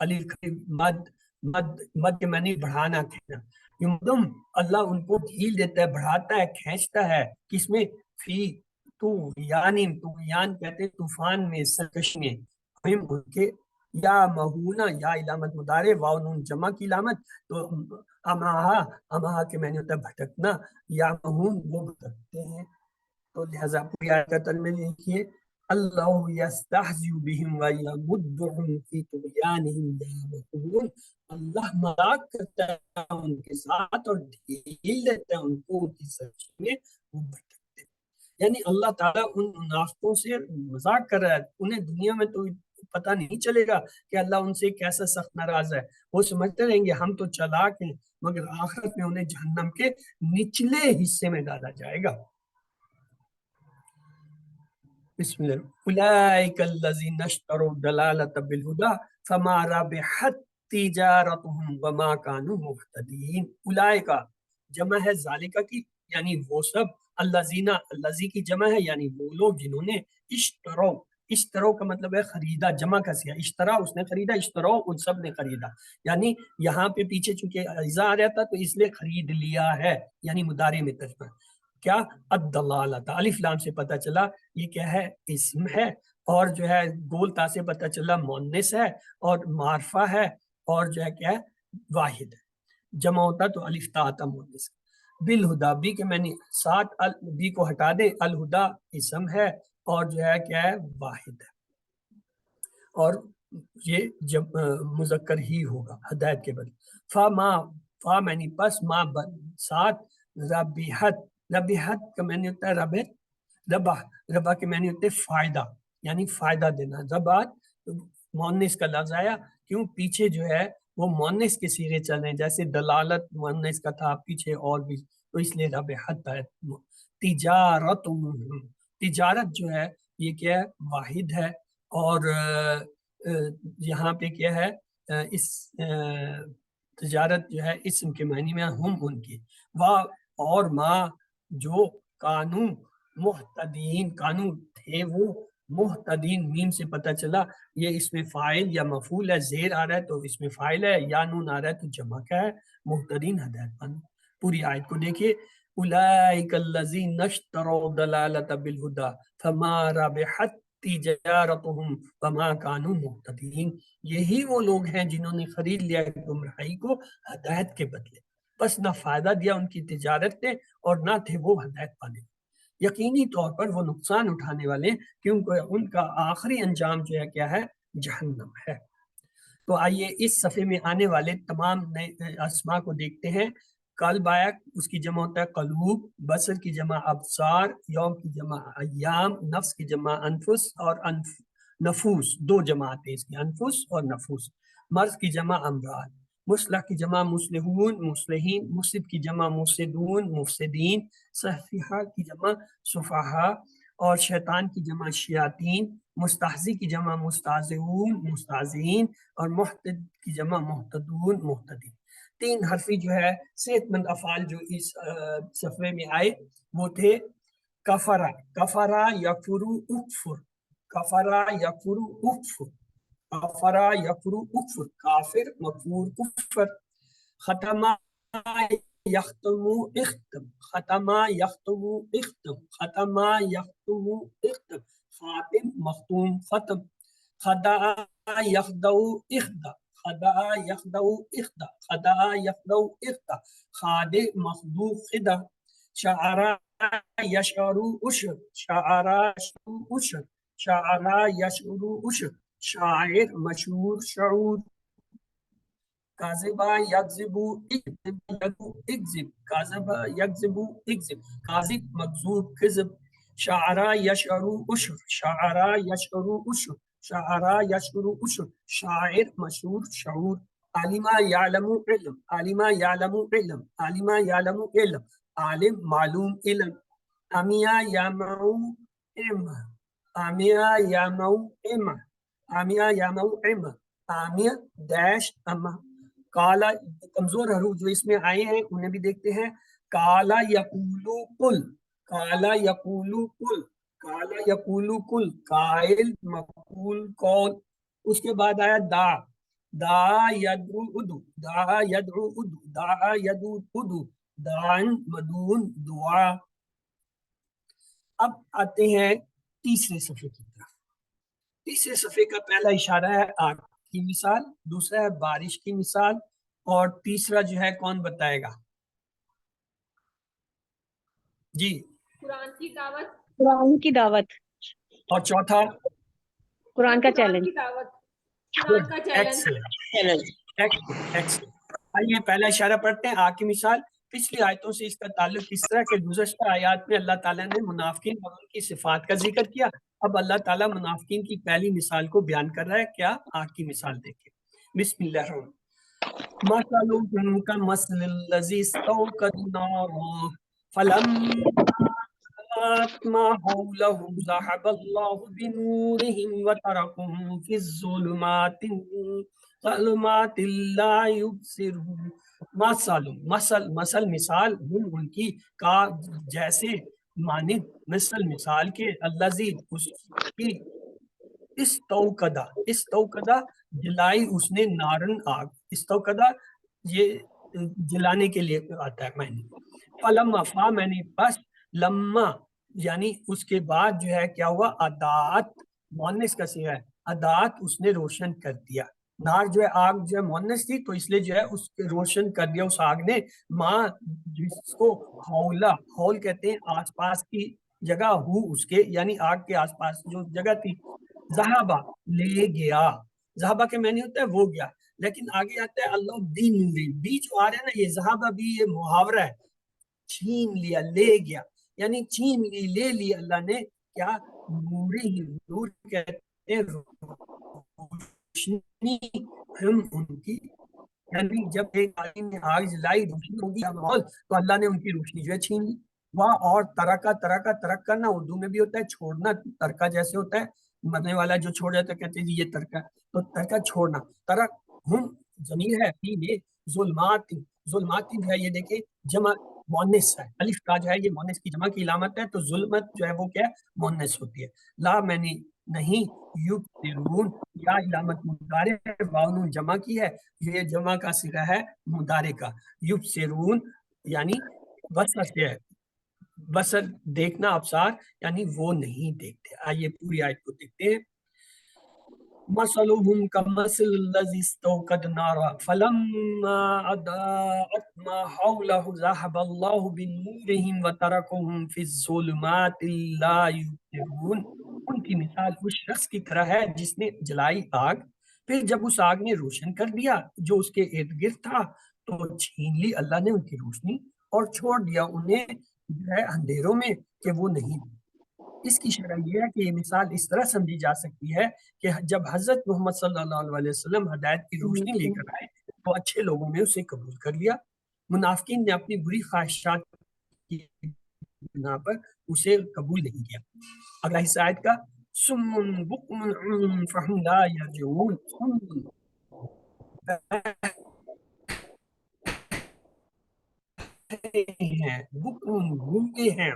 الف مد مد مد کے معنی بڑھانا کہنا. یمدم اللہ ان کو ڈھیل دیتا ہے، بڑھاتا ہے، کھینچتا ہے. کس میں؟ فی طغیان کہتے ہیں طوفان میں، سرکشی میں. ہم ان کے یا مہونا، یا علامت مدارے، واو نون جمع کی علامت. تو امہا کے معنی ہوتا ہے بھٹکنا، یا مہون وہ بھٹکتے ہیں. تو لہذا پوری آیت کا ترجمہ لکھیے، اللہ یستہزئ بہم ویمدہم فی طغیانہم یعمہون. اللہ مذاق کرتا ہے ان کے ساتھ اور ڈھیل دیتا ہے ان کو ان کی سرکشی میں، وہ بھٹکتے ہیں. یعنی اللہ تعالیٰ ان منافقوں سے مذاق کر رہا ہے. انہیں دنیا میں تو پتہ نہیں چلے گا کہ اللہ ان سے کیسا سخت ناراض ہے. وہ سمجھتے رہیں گے ہم تو چالاک ہیں، مگر آخرت میں انہیں جہنم کے نچلے حصے میں ڈالا جائے گا. بسم اللہ. اولئک الذین اشتروا الضلالۃ بالہدی فما ربحت تجارتهم وما كانوا مهتدین. اولئک جمع ہے ذالکہ کی، یعنی وہ سب. الذین، الذی کی جمع ہے یعنی وہ لوگ جنہوں نے اشتروا، اشتروا کا مطلب ہے خریدا، جمع کا سیا. اشترا اس نے خریدا، اشتروا ان سب نے خریدا. یعنی یہاں پہ پیچھے چونکہ اذا آ جاتا تو اس لیے خرید لیا ہے، یعنی مضارع میں ترجمہ. کیا؟ الدلالۃ، الف لام سے پتہ چلا یہ کیا ہے؟ اسم ہے. اور جو ہے گول تا سے پتہ چلا مؤنث ہے اور معرفہ ہے، اور جو ہے کیا ہے؟ واحد ہے. جمع ہوتا تو الف تا آتا مؤنث. بالہدا، بی کے معنی ساتھ بی کو ہٹا دیں، الہدا اسم ہے اور جو ہے کیا ہے؟ واحد ہے. اور یہ جب مذکر ہی ہوگا ہدایت کے بدلے. فا ما، فا معنی پس، ما ساتھ، ربحت، ربحت کا معنی ہوتا ہے ربح، ربح، ربح کے معنی ہوتے ہیں فائدہ، یعنی فائدہ دینا. ربحت مؤنث کا لفظ آیا، کیوں؟ پیچھے جو ہے وہ مؤنث کے صیغے چل رہے ہیں، جیسے دلالت مؤنث کا تھا، پیچھے اور بھی، تو اس لیے ربحت ہے. تجارت، تجارت جو ہے یہ کیا ہے؟ واحد ہے. اور یہاں پہ کیا ہے؟ اس تجارت جو ہے اسم کے معنی میں ہم ان کی. اور ما جو کانو محتدین، کانو تھے وہ محتدین، میم سے پتہ چلا یہ اس میں فاعل یا مفعول ہے. زیر آ رہا ہے تو اس میں فاعل ہے، یا نون آ رہا ہے تو جمع کا ہے. محتدین ہدایت مند. پوری آیت کو دیکھیے، اولئک الذین اشتروا الضلالۃ بالہدی فما ربحت تجارتهم وما كانوا مهتدین. یہی وہ لوگ ہیں جنہوں نے خرید لیا گمراہی کو ہدایت کے بدلے، بس نہ فائدہ دیا ان کی تجارت نے اور نہ تھے وہ ہدایت والے. یقینی طور پر وہ نقصان اٹھانے والے، کیونکہ ان کا آخری انجام جو ہے کیا ہے؟ جہنم ہے. تو آئیے اس صفحے میں آنے والے تمام نئے اسما کو دیکھتے ہیں. قلب آیا، اس کی جمع ہوتا ہے قلوب. بصر کی جمع ابصار. یوم کی جمع ایام. نفس کی جمع انفس، اور نفوس دو جماعت ہیں اس کی، انفس اور نفوس. مرض کی جمع امراض. مصلح کی جمع مصلحون مصلحین. مفسد کی جمع مفسدون مفسدین. صفحہ کی جمع صفحاء. اور شیطان کی جمع شیاطین. مستہزی کی جمع مستہزئون مستہزئین. اور محتد کی جمع محتدون محتدین. تین حرفی جو ہے صحت مند افعال جو اس صفحے میں آئے وہ تھے کفرا، کفرا یکفرو اکفر، کفرا یکفرو اکفر، کفرا یکفرو اکفر، کافر مکفور کفر. ختمہ یختمو اختم، ختمہ یختمو اختم، ختمہ یختمو اختم. خاتم مختوم ختم. خدع یخدع اخدع، خدع یخدع اخدع، خدع یخدع اخدع. خادع مخدوع خدع. شعرا یشعر اشر، شعرا یشعر اشر، شعرا یشعر اشر. شاعر مشہور شعور. کاذبہ یکذب اکذب، کاذبہ یکذب اکذب. کاذب مکذوب کذب. شعرا یشعر اشر، شعرا یشعر اشر، شعرا یشعر اشر. شاعر مشہور شعور. عالمہ یعلم علم، عالمہ یعلم علم، عالمہ یعلم علم. عالم معلوم علم. امیہ یامع علم، امیہ یامع علم، امیہ یامع علم. عامیہ ڈیش اما. کالا، کمزور حروف جو اس میں آئے ہیں انہیں بھی دیکھتے ہیں. کالا یقولو کل، کالا یقولو کل، کالا یقولو کل. قائل مقول قول. اس کے بعد آیا دا، دا یدعو ادو، دا یدعو ادو، دا یدعو ادو، دعن مدون دعا۔ اب آتے ہیں تیسرے صفحے کی طرف۔ تیسرے صفحے کا پہلا اشارہ ہے آگ کی مثال، دوسرا ہے بارش کی مثال، اور تیسرا جو ہے کون بتائے گا؟ جی قرآن کی دعوت، قرآن کی دعوت، اور چوتھا قرآن کا قرآن چیلنج۔ کی دعوت، قرآن کا چیلنج۔ آئیے پہلا اشارہ پڑھتے ہیں، آگ کی مثال۔ پچھلی آیتوں سے اس کا تعلق اس طرح کہ گزشتہ آیات میں اللہ تعالیٰ نے منافقین اور ان کی صفات کا ذکر کیا، اب اللہ تعالیٰ منافقین کی پہلی مثال کو بیان کر رہا ہے۔ کیا؟ آگ کی مثال دیکھیں۔ بسم اللہ الرحمن مثلهم كمثل الذي استوقد نارا فلما ما حوله ذهب الله بنورهم وتركهم في الظلمات لا يبصرون۔ مثل مثال ان کی کا جیسے مانند مثال کے الذی اس کی استوقدہ جلائی اس نے نارن آگ، استوقدہ یہ جلانے کے لیے آتا ہے معنی۔ فلما فا معنی بس، لما یعنی اس کے بعد جو ہے کیا ہوا؟ اضاءت مؤنث کا صیغہ ہے، اضاءت اس نے روشن کر دیا۔ نار جو ہے آگ جو ہے مؤنث تھی تو اس لیے جو ہے اس کے روشن کر دیا اس آگ نے، ماں جس کو حولا، حول کہتے ہیں آس پاس کی جگہ، ہو اس کے یعنی آگ کے آس پاس جو جگہ تھی، ذہبہ لے گیا، ذہبہ کے معنی ہوتا ہے وہ گیا، لیکن آگے آتا ہے اللہ بی نوری، بی جو آ رہا ہے نا یہ ذہبہ بھی یہ محاورہ ہے، چھین لیا، لے گیا، یعنی چھین لی، لے لی اللہ نے کیا؟ نوری، نور کہتے ہیں روشنی، ہم ان کی، یعنی جب ایک آدمی نے آگ جلائی روشنی ہوگی ماحول تو اللہ نے ان کی روشنی جو ہے چھین لی۔ وہاں اور ترک کرنا اردو میں بھی ہوتا ہے، چھوڑنا ترکہ جیسے ہوتا ہے، مرنے والا جو چھوڑ جاتا ہے کہتے ہیں یہ ترکہ، تو ترکہ چھوڑنا، ترک ہم ضمیر ہے فی میں، ظلمات، ظلمات جو ہے یہ دیکھیں جمع مؤنث ہے، الف کا جو ہے یہ مؤنث کی جمع کی علامت ہے، تو ظلمت جو ہے وہ کیا ہے؟ مؤنث ہوتی ہے۔ لا میں نے نہیں، یبصرون یا علامت مضارع ہے، واو نون جمع کی ہے، یہ جمع کا صیغہ ہے مضارع کا، یبصرون یعنی بصر سے ہے، بصر دیکھنا، ابصار یعنی وہ نہیں دیکھتے۔ آئیے پوری آیت کو دیکھتے ہیں۔ مثلهم كمثل الذي استوقد نارا فلما أضاءت ما حوله ذهب الله بنورهم وتركهم في الظلمات لا يبصرون۔ ان کی مثال اس شخص کی طرح ہے جس نے جلائی آگ، پھر جب اس آگ نے روشن کر دیا جو اس کے ارد گرد تھا تو چھین لی اللہ نے ان کی روشنی اور چھوڑ دیا انہیں جو ہے اندھیروں میں کہ وہ نہیں۔ اس کی شرح یہ ہے کہ یہ مثال اس طرح سمجھی جا سکتی ہے کہ جب حضرت محمد صلی اللہ علیہ وسلم ہدایت کی روشنی لے کر آئے تو اچھے لوگوں نے اسے قبول کر لیا، منافقین نے اپنی بری خواہشات کی بنا پر اسے قبول نہیں کیا۔ اگلا حصہ آیت کا سم بکم عمی فہم لا یرجعون، ہیں بکم گونگے ہیں،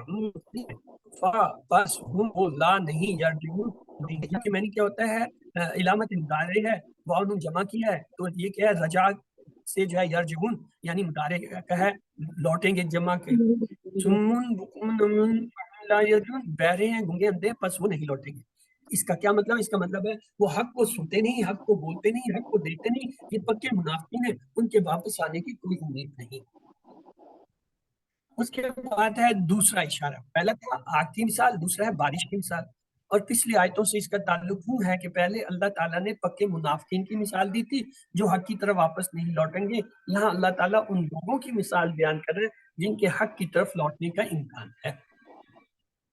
بس ہم وہ لا نہیں یرجعون، کہ میں نے کیا ہوتا ہے علامت مضارع ہے، واو نون جمع کیا ہے تو یہ کیا ہے؟ رجع سے جو ہے یرجعون یعنی مضارع کا ہے، لوٹیں گے جمع کے، سمن بکم عمی فہم لا یرجعون، بہرے ہیں گونگے اندھے پس وہ نہیں لوٹیں گے۔ اس کا کیا مطلب؟ اس کا مطلب ہے وہ حق کو سنتے نہیں، حق کو بولتے نہیں، حق کو دیکھتے نہیں، یہ پکے منافقین ہیں، ان کے واپس آنے کی کوئی امید نہیں۔ اس کے بعد ہے دوسرا اشارہ، پہلا تھا آگ کی مثال، دوسرا ہے بارش کی مثال، اور پچھلی آیتوں سے اس کا تعلق وہ ہے کہ پہلے اللہ تعالیٰ نے پکے منافقین کی مثال دی تھی جو حق کی طرف واپس نہیں لوٹیں گے، یہاں اللہ تعالیٰ ان لوگوں کی مثال بیان کر رہے ہیں جن کے حق کی طرف لوٹنے کا امکان ہے۔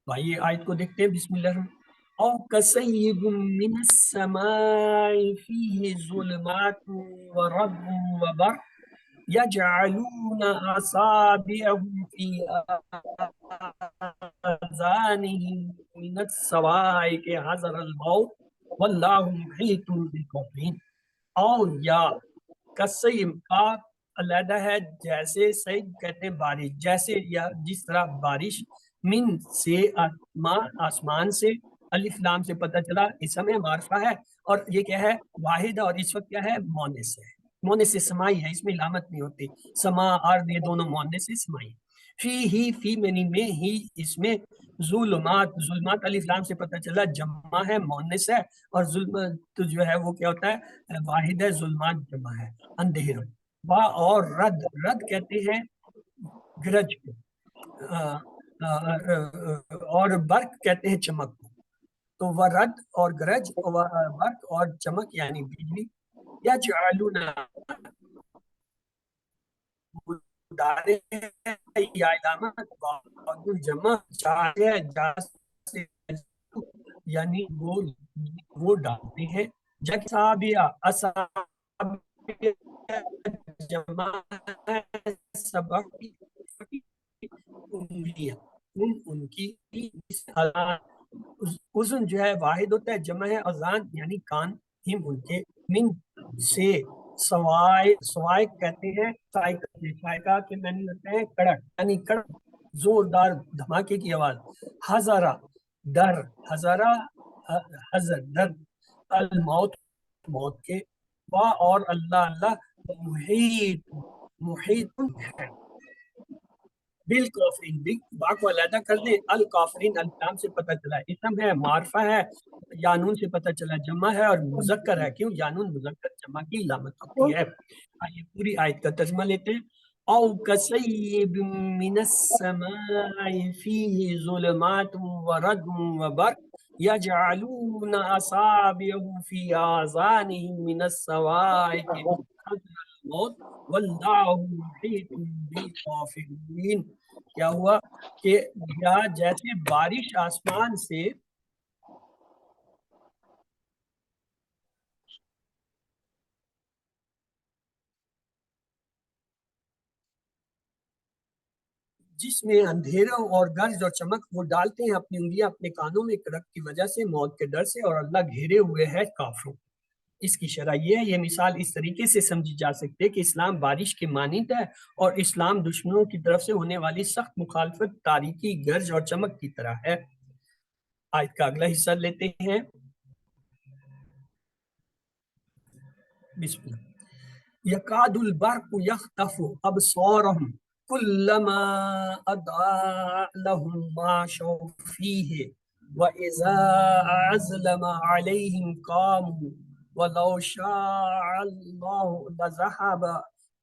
آئیے آیت کو دیکھتے ہیں، بسم اللہ الرحمن او کصیب من السماء فیہ ظلمات ورعد وبرق یجعلون اصابعهم فی آذانهم من الصواعق حذر الموت واللہ محیط بالکافرین۔ اور یا کسیم کا علیحدہ ہے، جیسے سید کہتے ہیں بارش، جیسے یا جس طرح بارش، من سے آسمان سے، الف لام سے پتہ چلا اسم معرفہ ہے، اور یہ کیا ہے؟ واحد ہے، اور اس وقت کیا ہے؟ مونس ہے، مونس سے سمائی ہے، اس میں علامت نہیں ہوتی، سما ارض یہ دونوں مونس سے سمائی۔ فی منی میں ہی، اس میں ظلمات، ظلمات الف لام سے پتہ چلا جمع ہے، مونس ہے، اور ظلمات جو ہے وہ کیا ہوتا ہے؟ واحد ہے، ظلمات جمع ہے، اندھیروں۔ وا اور رد، رد کہتے ہیں گرج کو، اور برق کہتے ہیں چمک کو۔ تو وہ رد اور گرج، برق اور چمک یعنی بجلی، یا جعلون مدارے یا علامت بعد الجمع جاتے یعنی وہ ڈالتے ہیں، جگسابیہ اصابیہ جمع سبع انگلیاں، ان کی اذن جو ہے واحد ہوتا ہے، جمع ہے، اذان یعنی کان، ہم ان کے، من سے، سوائق کہتے ہیں سائقہ کے معنی ہوتے ہیں کڑک، یعنی کڑک زوردار دھماکے کی آواز۔ حذرا ڈر، حذرا حذر ڈر، الموت موت کے، وا اور اللہ اللہ محیط، محیط ہے بالکافرین، با کو علیحدہ کر دیں، الکافرین الکلام سے پتہ چلا اسم ہے، معرفہ ہے، یانون سے پتہ چلا جمع ہے، اور مذکر ہے، کیوں؟ یانون مذکر جمع کی علامت ہوتی ہے۔ آئیے پوری آیت کا ترجمہ لیتے ہیں۔ او کسیب من السماء فیہ ظلمات ورد وبرق یجعلون اصابعهم فی آذانهم من الصواعق حذر الموت واللہ محیط بالکافرین۔ کیا ہوا کہ یا جیسے بارش آسمان سے جس میں اندھیروں اور گرج اور چمک وہ ڈالتے ہیں اپنی انگلیاں اپنے کانوں میں کڑک کی وجہ سے، موت کے ڈر سے، اور اللہ گھیرے ہوئے ہے کافروں۔ اس کی شرح یہ ہے، یہ مثال اس طریقے سے سمجھی جا سکتی ہے کہ اسلام بارش کے مانند ہے، اور اسلام دشمنوں کی طرف سے ہونے والی سخت مخالفت تاریکی، گرج اور چمک کی طرح ہے۔ آیت کا اگلا حصہ لیتے ہیں، بسم اللہ۔ یکاد البرق یخطف ابصارهم کلما اضاء لهم مشوا فیہ واذا اظلم علیہم قاموا ولو شاء اللہ لذهب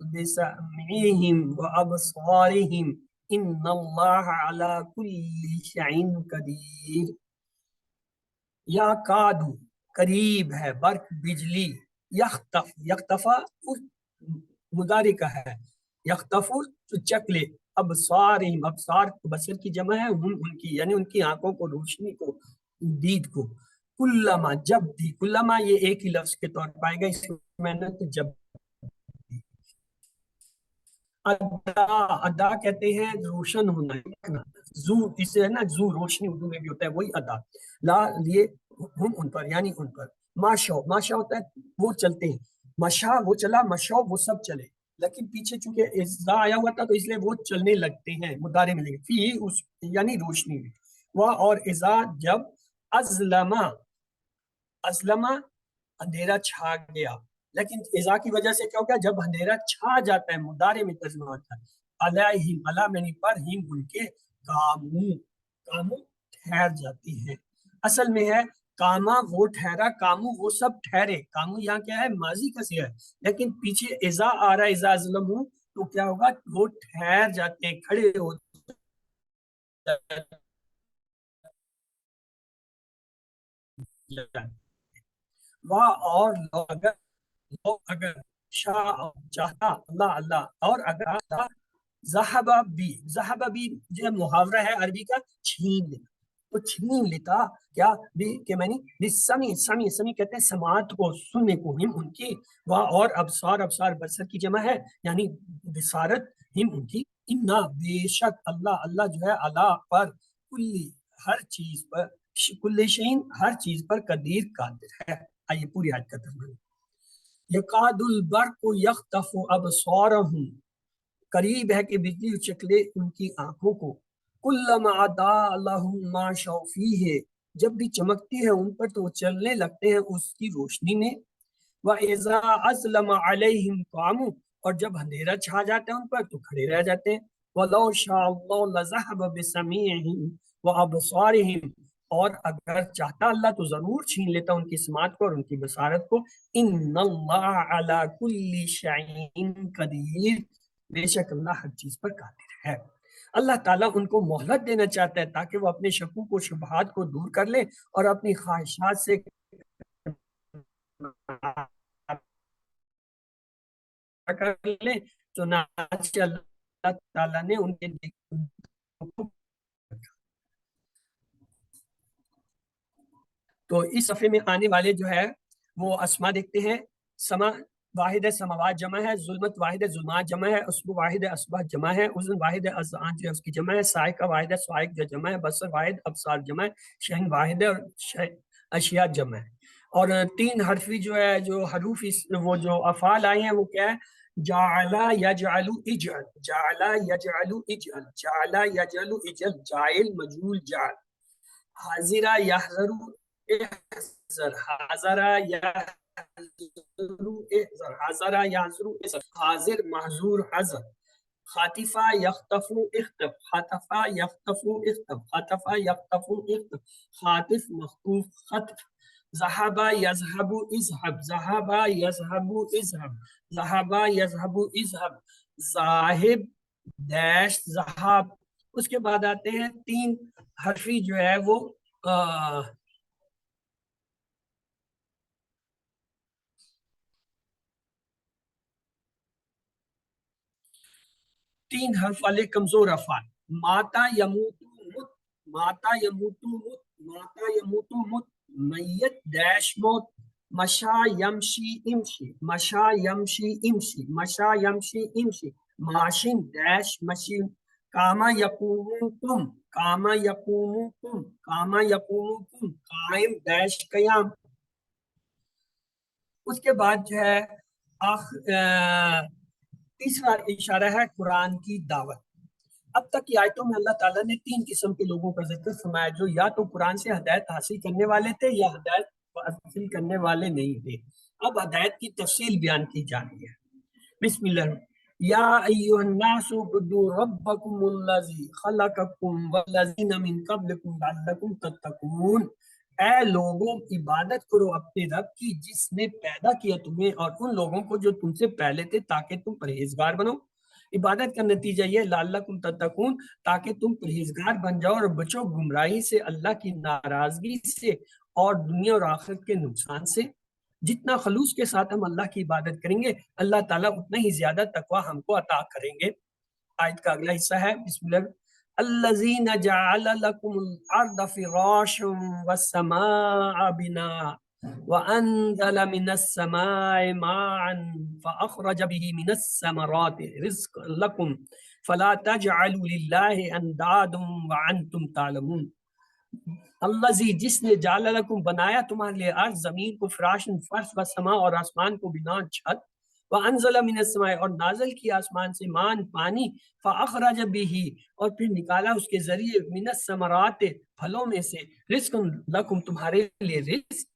بسمعهم وابصارهم ان اللہ علی کل شیء قدیر۔ یا کادو قریب ہے، برق بجلی، یختف، یختفا مضارع کا ہے، یختف تو چکلے، ابصارہم، ابصار بصر کی جمع ہے، ان کی یعنی ان کی آنکھوں کو، روشنی کو، دید کو، کلما جب بھی، کلما یہ ایک ہی لفظ کے طور پائے گا، اس میں نے تو جب ادا، ادا کہتے ہیں روشن ہونا، زو، اس سے ہے نا زو، روشنی اردو میں بھی ہوتا ہے، وہی ادا، لا لیے ہم ان پر یعنی ان پر، ماشاء، ماشاء ہوتا ہے وہ چلتے ہیں، مشا وہ چلا، مشاء وہ سب چلے، لیکن پیچھے چونکہ ازا آیا ہوا تھا تو اس لیے وہ چلنے لگتے ہیں، مضارع میں لگے، فی اس یعنی روشنی میں، وہ اور ازا جب، ازلما، ازلما اندھیرا چھا گیا، لیکن ازا کی وجہ سے کیا ہوگا؟ جب اندھیرا چھا جاتا ہے، مضارع میں ترجمہ ہوتا ہے، علیہم، علی میں پر، ہم ان کے، کامو، کامو ٹھہر جاتی ہیں، اصل میں ہے کاما وہ ٹھہرا، کامو وہ سب ٹھہرے، کامو یہاں کیا ہے؟ ماضی کا صیغہ ہے، لیکن پیچھے ازا آ رہا ہے، ازا ظلموا، تو کیا ہوگا؟ وہ ٹھہر جاتے ہیں، کھڑے ہو جاتے ہیں۔ اور اگر شاء چاہتا اللہ اللہ، اور اگر ذہبہ بھی، ذہبہ بھی جو محاورہ ہے عربی کا، چھین لیتا، تو چھین لیتا کیا بھی کہ میں نے سمی، سمی، سمی کہتے ہیں سماعت کو، سننے کو، ہم ان کی، اور ابصار، ابصار بصر کی جمع ہے یعنی بصارت، ہم ان کی، انا بے شک اللہ، اللہ جو ہے اللہ پر، کلی ہر چیز پر، کل شین ہر چیز پر، قدیر قادر ہے۔ آئیے پوری آیت کا ترجمہ۔ یکاد البرق یخطف ابصارهم، قریب ہے کہ بجلی اچکلے ان کی آنکھوں کو، کلما اضاء لهم مشوا فیہ، جب بھی چمکتی ہے ان پر تو وہ چلنے لگتے ہیں اس کی روشنی میں. وَإِذَا أَظْلَمَ عَلَيْهِمْ قَامُوا اور جب اندھیرا چھا جاتا ہے ان پر تو کھڑے رہ جاتے ہیں. وَلَوْ شَاءَ اللَّهُ لَذَهَبَ بِسَمْعِهِمْ وَأَبْصَارِهِمْ اور اگر چاہتا اللہ تو ضرور چھین لیتا ان کی سماعت کو اور ان کی بصارت کو. إِنَّ اللَّهَ عَلَى كُلِّ شَيْءٍ قَدِيرٌ بے شک اللہ ہر چیز پر قادر ہے. اللہ تعالیٰ ان کو مہلت دینا چاہتا ہے تاکہ وہ اپنے شکوک و شبہات کو دور کر لیں اور اپنی خواہشات سے کر لیں. چنانچہ اللہ تعالیٰ نے ان کے تو اس صفحے میں آنے والے جو ہے وہ اسما دیکھتے ہیں. سما واحد ہے سماوات جمع ہے، ظلمت واحد ہے ظلمات جمع ہے، اسبو واحد ہے اسبا جمع ہے، اذن واحد ہے اذان جو ہے اس کی جمع ہے، سائق واحد ہے سائق جو جمع ہے، بصر واحد ابصار جمع ہے، شہن واحد ہے اور اشیاء جمع ہے. اور تین حرفی جو ہے جو حروف وہ جو افعال آئے ہیں وہ کیا ہے؟ جعل یجعل اجعل، جعل یجعل اجعل، جعل یجعل اجعل، جائل مجعول جعل، حاضر یحضر احضر، حاضر یحضر احضر، حاضر یحضر احضر، حاضر محضور حضر، خاطفہ یخطف اختف، خاطفہ یخطف اختف، خاطفہ یخطف اختف، خاطف مخطوف خطف، ذهب يذهب اذهب، ذهب يذهب اذهب، ذهب يذهب اذهب، ذاہب ڈیش ذهب. اس کے بعد آتے ہیں تین حرفی جو ہے وہ تین حرف والے کمزور افعال. ماتا یموتو مت، ماتا یموتو مت، ماتا یموتو مت، میت ڈیش موت، مشا یمشی امشی، مشا یمشی امشی، مشا یمشی امشی، ماشین ڈیش مشین، کاما یقومو کم، کاما یقومو کم، کاما یقومو کم، قائم ڈیش قیام. اس کے بعد جو ہے تیسرا اشارہ ہے قرآن کی دعوت. اب تک کی آیتوں میں اللہ تعالیٰ نے تین قسم کے لوگوں کا ذکر فرمایا جو یا تو قرآن سے ہدایت حاصل کرنے والے تھے یا ہدایت حاصل کرنے والے نہیں تھے. اب ہدایت کی تفصیل بیان کی جا رہی ہے. بسم اللہ. یا ایھا الناس اعبدوا ربکم الذی خلقکم والذین من قبلکم لعلکم تتقون. اے لوگوں عبادت کرو اپنے رب کی جس نے پیدا کیا تمہیں اور ان لوگوں کو جو تم سے پہلے تھے تاکہ تم پرہیزگار بنو. عبادت کا نتیجہ یہ لعلکم تتقون تاکہ تم پرہیزگار بن جاؤ اور بچو گمراہی سے، اللہ کی ناراضگی سے اور دنیا اور آخرت کے نقصان سے. جتنا خلوص کے ساتھ ہم اللہ کی عبادت کریں گے اللہ تعالیٰ اتنا ہی زیادہ تقوی ہم کو عطا کریں گے. آیت کا اگلا حصہ ہے بسم اللہ. الذین جعل لکم الارض فراشا والسماء بناء وانزل من السماء ماء فاخرج به من الثمرات رزقا لکم فلا تجعلوا للہ اندادا وانتم تعلمون. الذی جس نے جعل لکم بنایا تمہارے لیے ارض زمین کو فراشن فرش و سما اور آسمان کو بنا چھت، وانزل من السماء اور نازل کیا آسمان سے مان پانی، فاخرج به اور پھر نکالا اس کے ذریعے من الثمرات پھلوں میں سے رزق لکم تمہارے لیے رزق،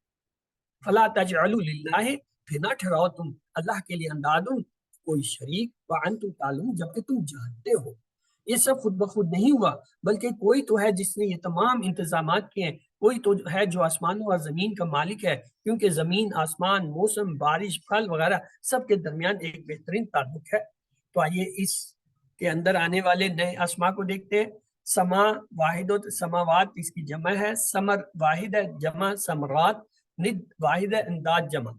فلا تجعلوا للہ پھر نہ ٹھہراؤ تم اللہ کے لیے انداد کوئی شریک، وانتم تعلمون جبکہ تم جانتے ہو. یہ سب خود بخود نہیں ہوا بلکہ کوئی تو ہے جس نے یہ تمام انتظامات کیے ہیں، کوئی تو ہے جو آسمانوں اور زمین کا مالک ہے کیونکہ زمین آسمان موسم بارش پھل وغیرہ سب کے درمیان ایک بہترین تعلق ہے. تو آئیے اس کے اندر آنے والے نئے اسما کو دیکھتے ہیں. سما واحد و سماوات اس کی جمع ہے، سمر واحد ہے جمع سمرات، ند واحد ہے انداز جمع.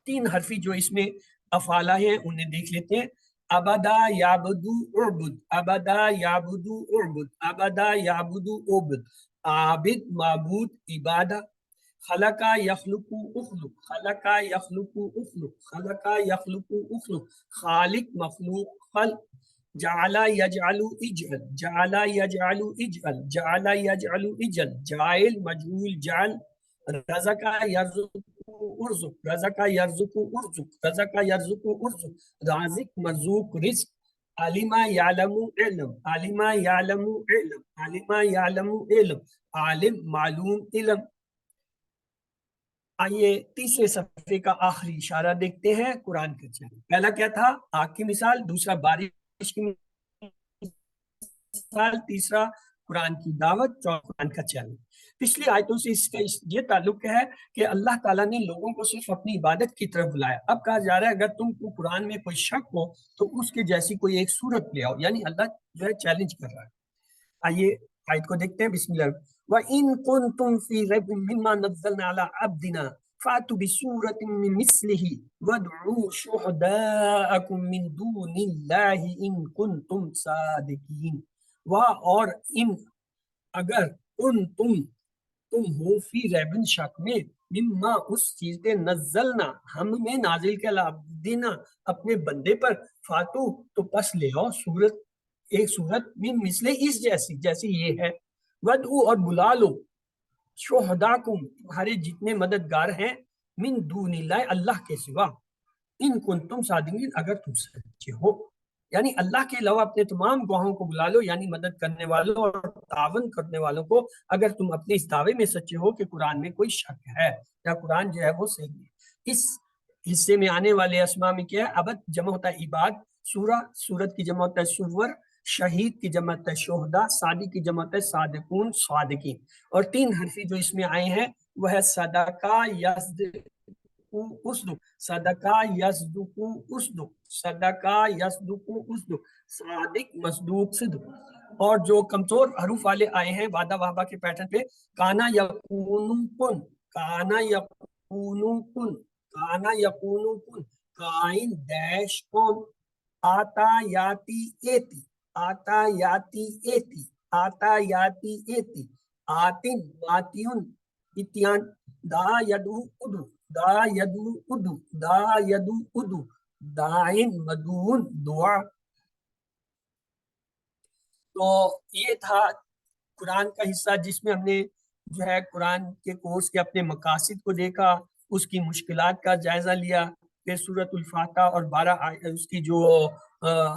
تین حرفی جو اس میں افعالہ ہیں انہیں دیکھ لیتے ہیں. ابدا یعبدو اعبد، ابدا یعبدو اعبد، ابدا یعبدو اعبد، عابد معبود عبادہ. خلقا یخلقو اخلق، خلقا یخلقو اخلق، خلقا یخلقو اخلق، خالق مخلوق خلق. جعل یجعل اجعل، جعل یجعل اجعل، جعل یجعل اجعل، جائل مجعول جعل. رزق یرزق ارزق، رزق یرزق ارزق، رزق یرزق ارزق، رازق مرزوق رزق. عالما یعلم علم، عالما یعلم علم، عالما یعلم علم، عالم معلوم علم۔ آئیے تیسرے صفحے کا آخری اشارہ دیکھتے ہیں قرآن کا چیلنج۔ پہلا کیا تھا؟ آگ کی مثال، دوسرا بارش کی مثال، تیسرا قرآن کی دعوت، چوتھا قرآن کا چیلنج۔ پچھلی آیتوں سے اس کا یہ تعلق ہے کہ اللہ تعالیٰ نے لوگوں کو صرف اپنی عبادت کی طرف بلایا۔ اب کہا جا رہا ہے اگر تم کو قرآن میں کوئی شک ہو تو اس کے جیسی کوئی ایک صورت لے آؤ، یعنی اللہ جو ہے چیلنج کر رہا ہے۔ آئیے آیت کو دیکھتے ہیں، بسم اللہ۔ وَإِن كُنتُمْ فِي رَيْبٍ مِّمَّا نَزَّلْنَا عَلَىٰ عَبْدِنَا فَأْتُوا بِسُورَةٍ مِّن مِّثْلِهِ وَادْعُوا شُهَدَاءَكُم مِّن دُونِ اللَّهِ إِن كُنتُمْ صَادِقِينَ۔ اور ان اگر تم ہو فی ریبن شک میں، مما اس چیز کے نزلنا ہم نے نازل کیا عبدنا اپنے بندے پر، فاتو تو پس لے آؤ سورت، ایک سورت من مثل اس جیسی یہ ہے، ودعو اور بلا لو، شہداکم تمہارے جتنے مددگار ہیں، من دون اللہ اللہ کے سوا، ان کنتم صادقین اگر تم سچے ہو، یعنی اللہ کے علاوہ اپنے تمام گواہوں کو بلا لو، یعنی مدد کرنے والوں اور تعاون کرنے والوں کو، اگر تم اپنے اس دعوے میں سچے ہو کہ قرآن میں کوئی شک ہے یا قرآن جو ہے وہ صحیح ہے۔ اس حصے میں آنے والے اسماء میں کیا ہے؟ عبد جمع ہوتا ہے عباد، سورت کی جمع ہوتا ہے سور، شہید کی جمع ہوتا ہے شہدا، صادق کی جمع ہوتا ہے صادقون صادقین، اور تین حرفی جو اس میں آئے ہیں وہ ہے صدقہ یصدق اسدق، صدقہ یصدق اسدق، صدقہ یصدق اسدق، صادق مصدوق صدق۔ اور جو کمزور حروف والے آئے ہیں وعدہ وہبہ کے پیٹرن پہ، کانا یکون کن، کانا یکون کن، کانا یکون کن، کائن ڈیش کون، آتا یاتی ایتی، آتا یاتی ایتی، آتا یاتی ایتی، آتن ماتیون اتیان، دا یدو ادو، دا یدو ادو، دا یدو ادو، دائن مدون دعا۔ تو یہ تھا قرآن کا حصہ جس میں ہم نے جو ہے قرآن کے کورس کے اپنے مقاصد کو دیکھا، اس کی مشکلات کا جائزہ لیا، پھر سورۃ الفاتحہ اور 12 اس کی جو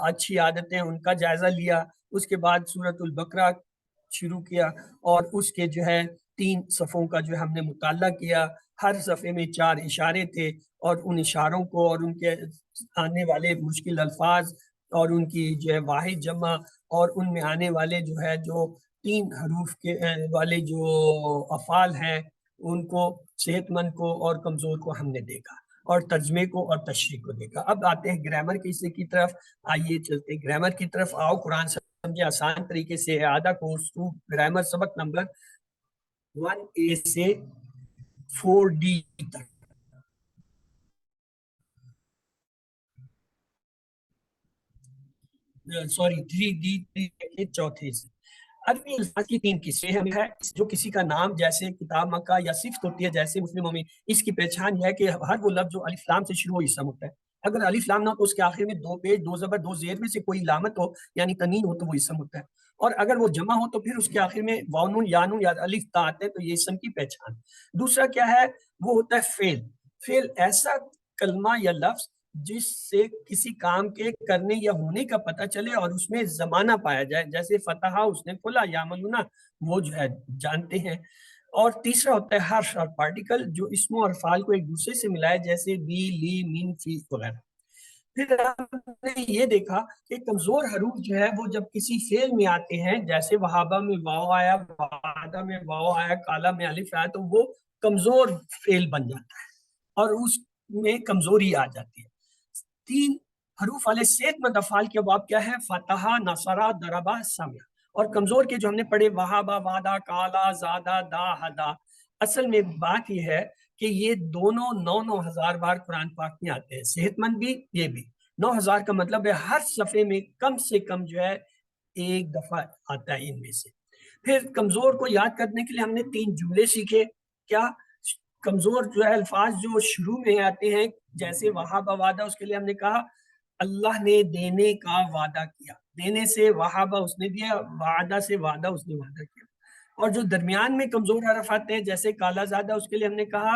اچھی عادتیں ان کا جائزہ لیا، اس کے بعد سورۃ البقرہ شروع کیا، اور اس کے جو ہے 3 صفحوں کا جو ہم نے مطالعہ کیا۔ ہر صفحے میں 4 اشارے تھے، اور ان اشاروں کو اور ان کے آنے والے مشکل الفاظ اور ان کی جو ہے واحد جمع اور ان میں آنے والے جو ہے جو 3 حروف کے والے جو افعال ہیں ان کو، صحت مند کو اور کمزور کو ہم نے دیکھا، اور ترجمے کو اور تشریح کو دیکھا۔ اب آتے ہیں گرامر کے حصے کی طرف، آئیے چلتے ہیں گرامر کی طرف۔ آؤ قرآن سمجھے آسان طریقے سے، اعادہ کورس 2 گرامر سبق نمبر 1A سے 4D تک۔ سوری 3D چوتھے سے۔ عربی الفاظ کی 3 قسمیں ہیں، جو کسی کا نام جیسے کتاب مکہ یا صفت ہوتی ہے جیسے مسلم مومن، اس کی پہچان یہ ہے کہ ہر وہ لفظ جو الف لام سے شروع ہو اسم ہوتا ہے۔ اگر الف لام نہ ہو تو اس کے آخر میں 2 پیش 2 زبر 2 زیر میں سے کوئی علامت ہو یعنی تنوین ہو تو وہ اسم ہوتا ہے، اور اگر وہ جمع ہو تو پھر اس کے آخر میں واو نون یا نون یا الف تا آتے ہیں تو یہ اسم کی پہچان۔ دوسرا کیا ہے؟ وہ ہوتا ہے فعل۔ فعل ایسا کلمہ یا لفظ جس سے کسی کام کے کرنے یا ہونے کا پتہ چلے اور اس میں زمانہ پایا جائے، جیسے فتح اس نے کھولا، یعملون وہ جو ہے جانتے ہیں۔ اور تیسرا ہوتا ہے حرف اور پارٹیکل جو اسموں اور افعال کو ایک دوسرے سے ملائے، جیسے بی، لی، من، فی وغیرہ۔ پھر ہم نے یہ دیکھا کہ کمزور حروف جو ہے وہ جب کسی فعل میں آتے ہیں، جیسے وہابہ میں واو آیا، وعدہ میں واو آیا، کالا میں الف آیا، تو وہ کمزور فعل بن جاتا ہے اور اس میں کمزوری آ جاتی ہے۔ 3 حروف والے صحت مند افعال کے ابواب کیا ہے؟ فتح، نصرہ، ضربہ، سمع۔ اور کمزور کے جو ہم نے پڑھے وہابہ، وعدہ، کالا، زادہ، دا، ہدا، اصل میں بات یہ ہے کہ یہ دونوں 9 ہزار بار قرآن پاک میں آتے ہیں، صحت مند بھی یہ بھی۔ 9000 کا مطلب ہے ہر صفحے میں کم سے کم جو ہے 1 دفعہ آتا ہے ان میں سے۔ پھر کمزور کو یاد کرنے کے لیے ہم نے 3 جملے سیکھے۔ کیا؟ کمزور جو ہے الفاظ جو شروع میں آتے ہیں جیسے وہابہ، وعدہ، اس کے لیے ہم نے کہا اللہ نے دینے کا وعدہ کیا، دینے سے وہابہ اس نے دیا، وعدہ سے وعدہ اس نے وعدہ کیا۔ اور جو درمیان میں کمزور حرف آتے ہیں جیسے کالا زادہ، اس کے لیے ہم نے کہا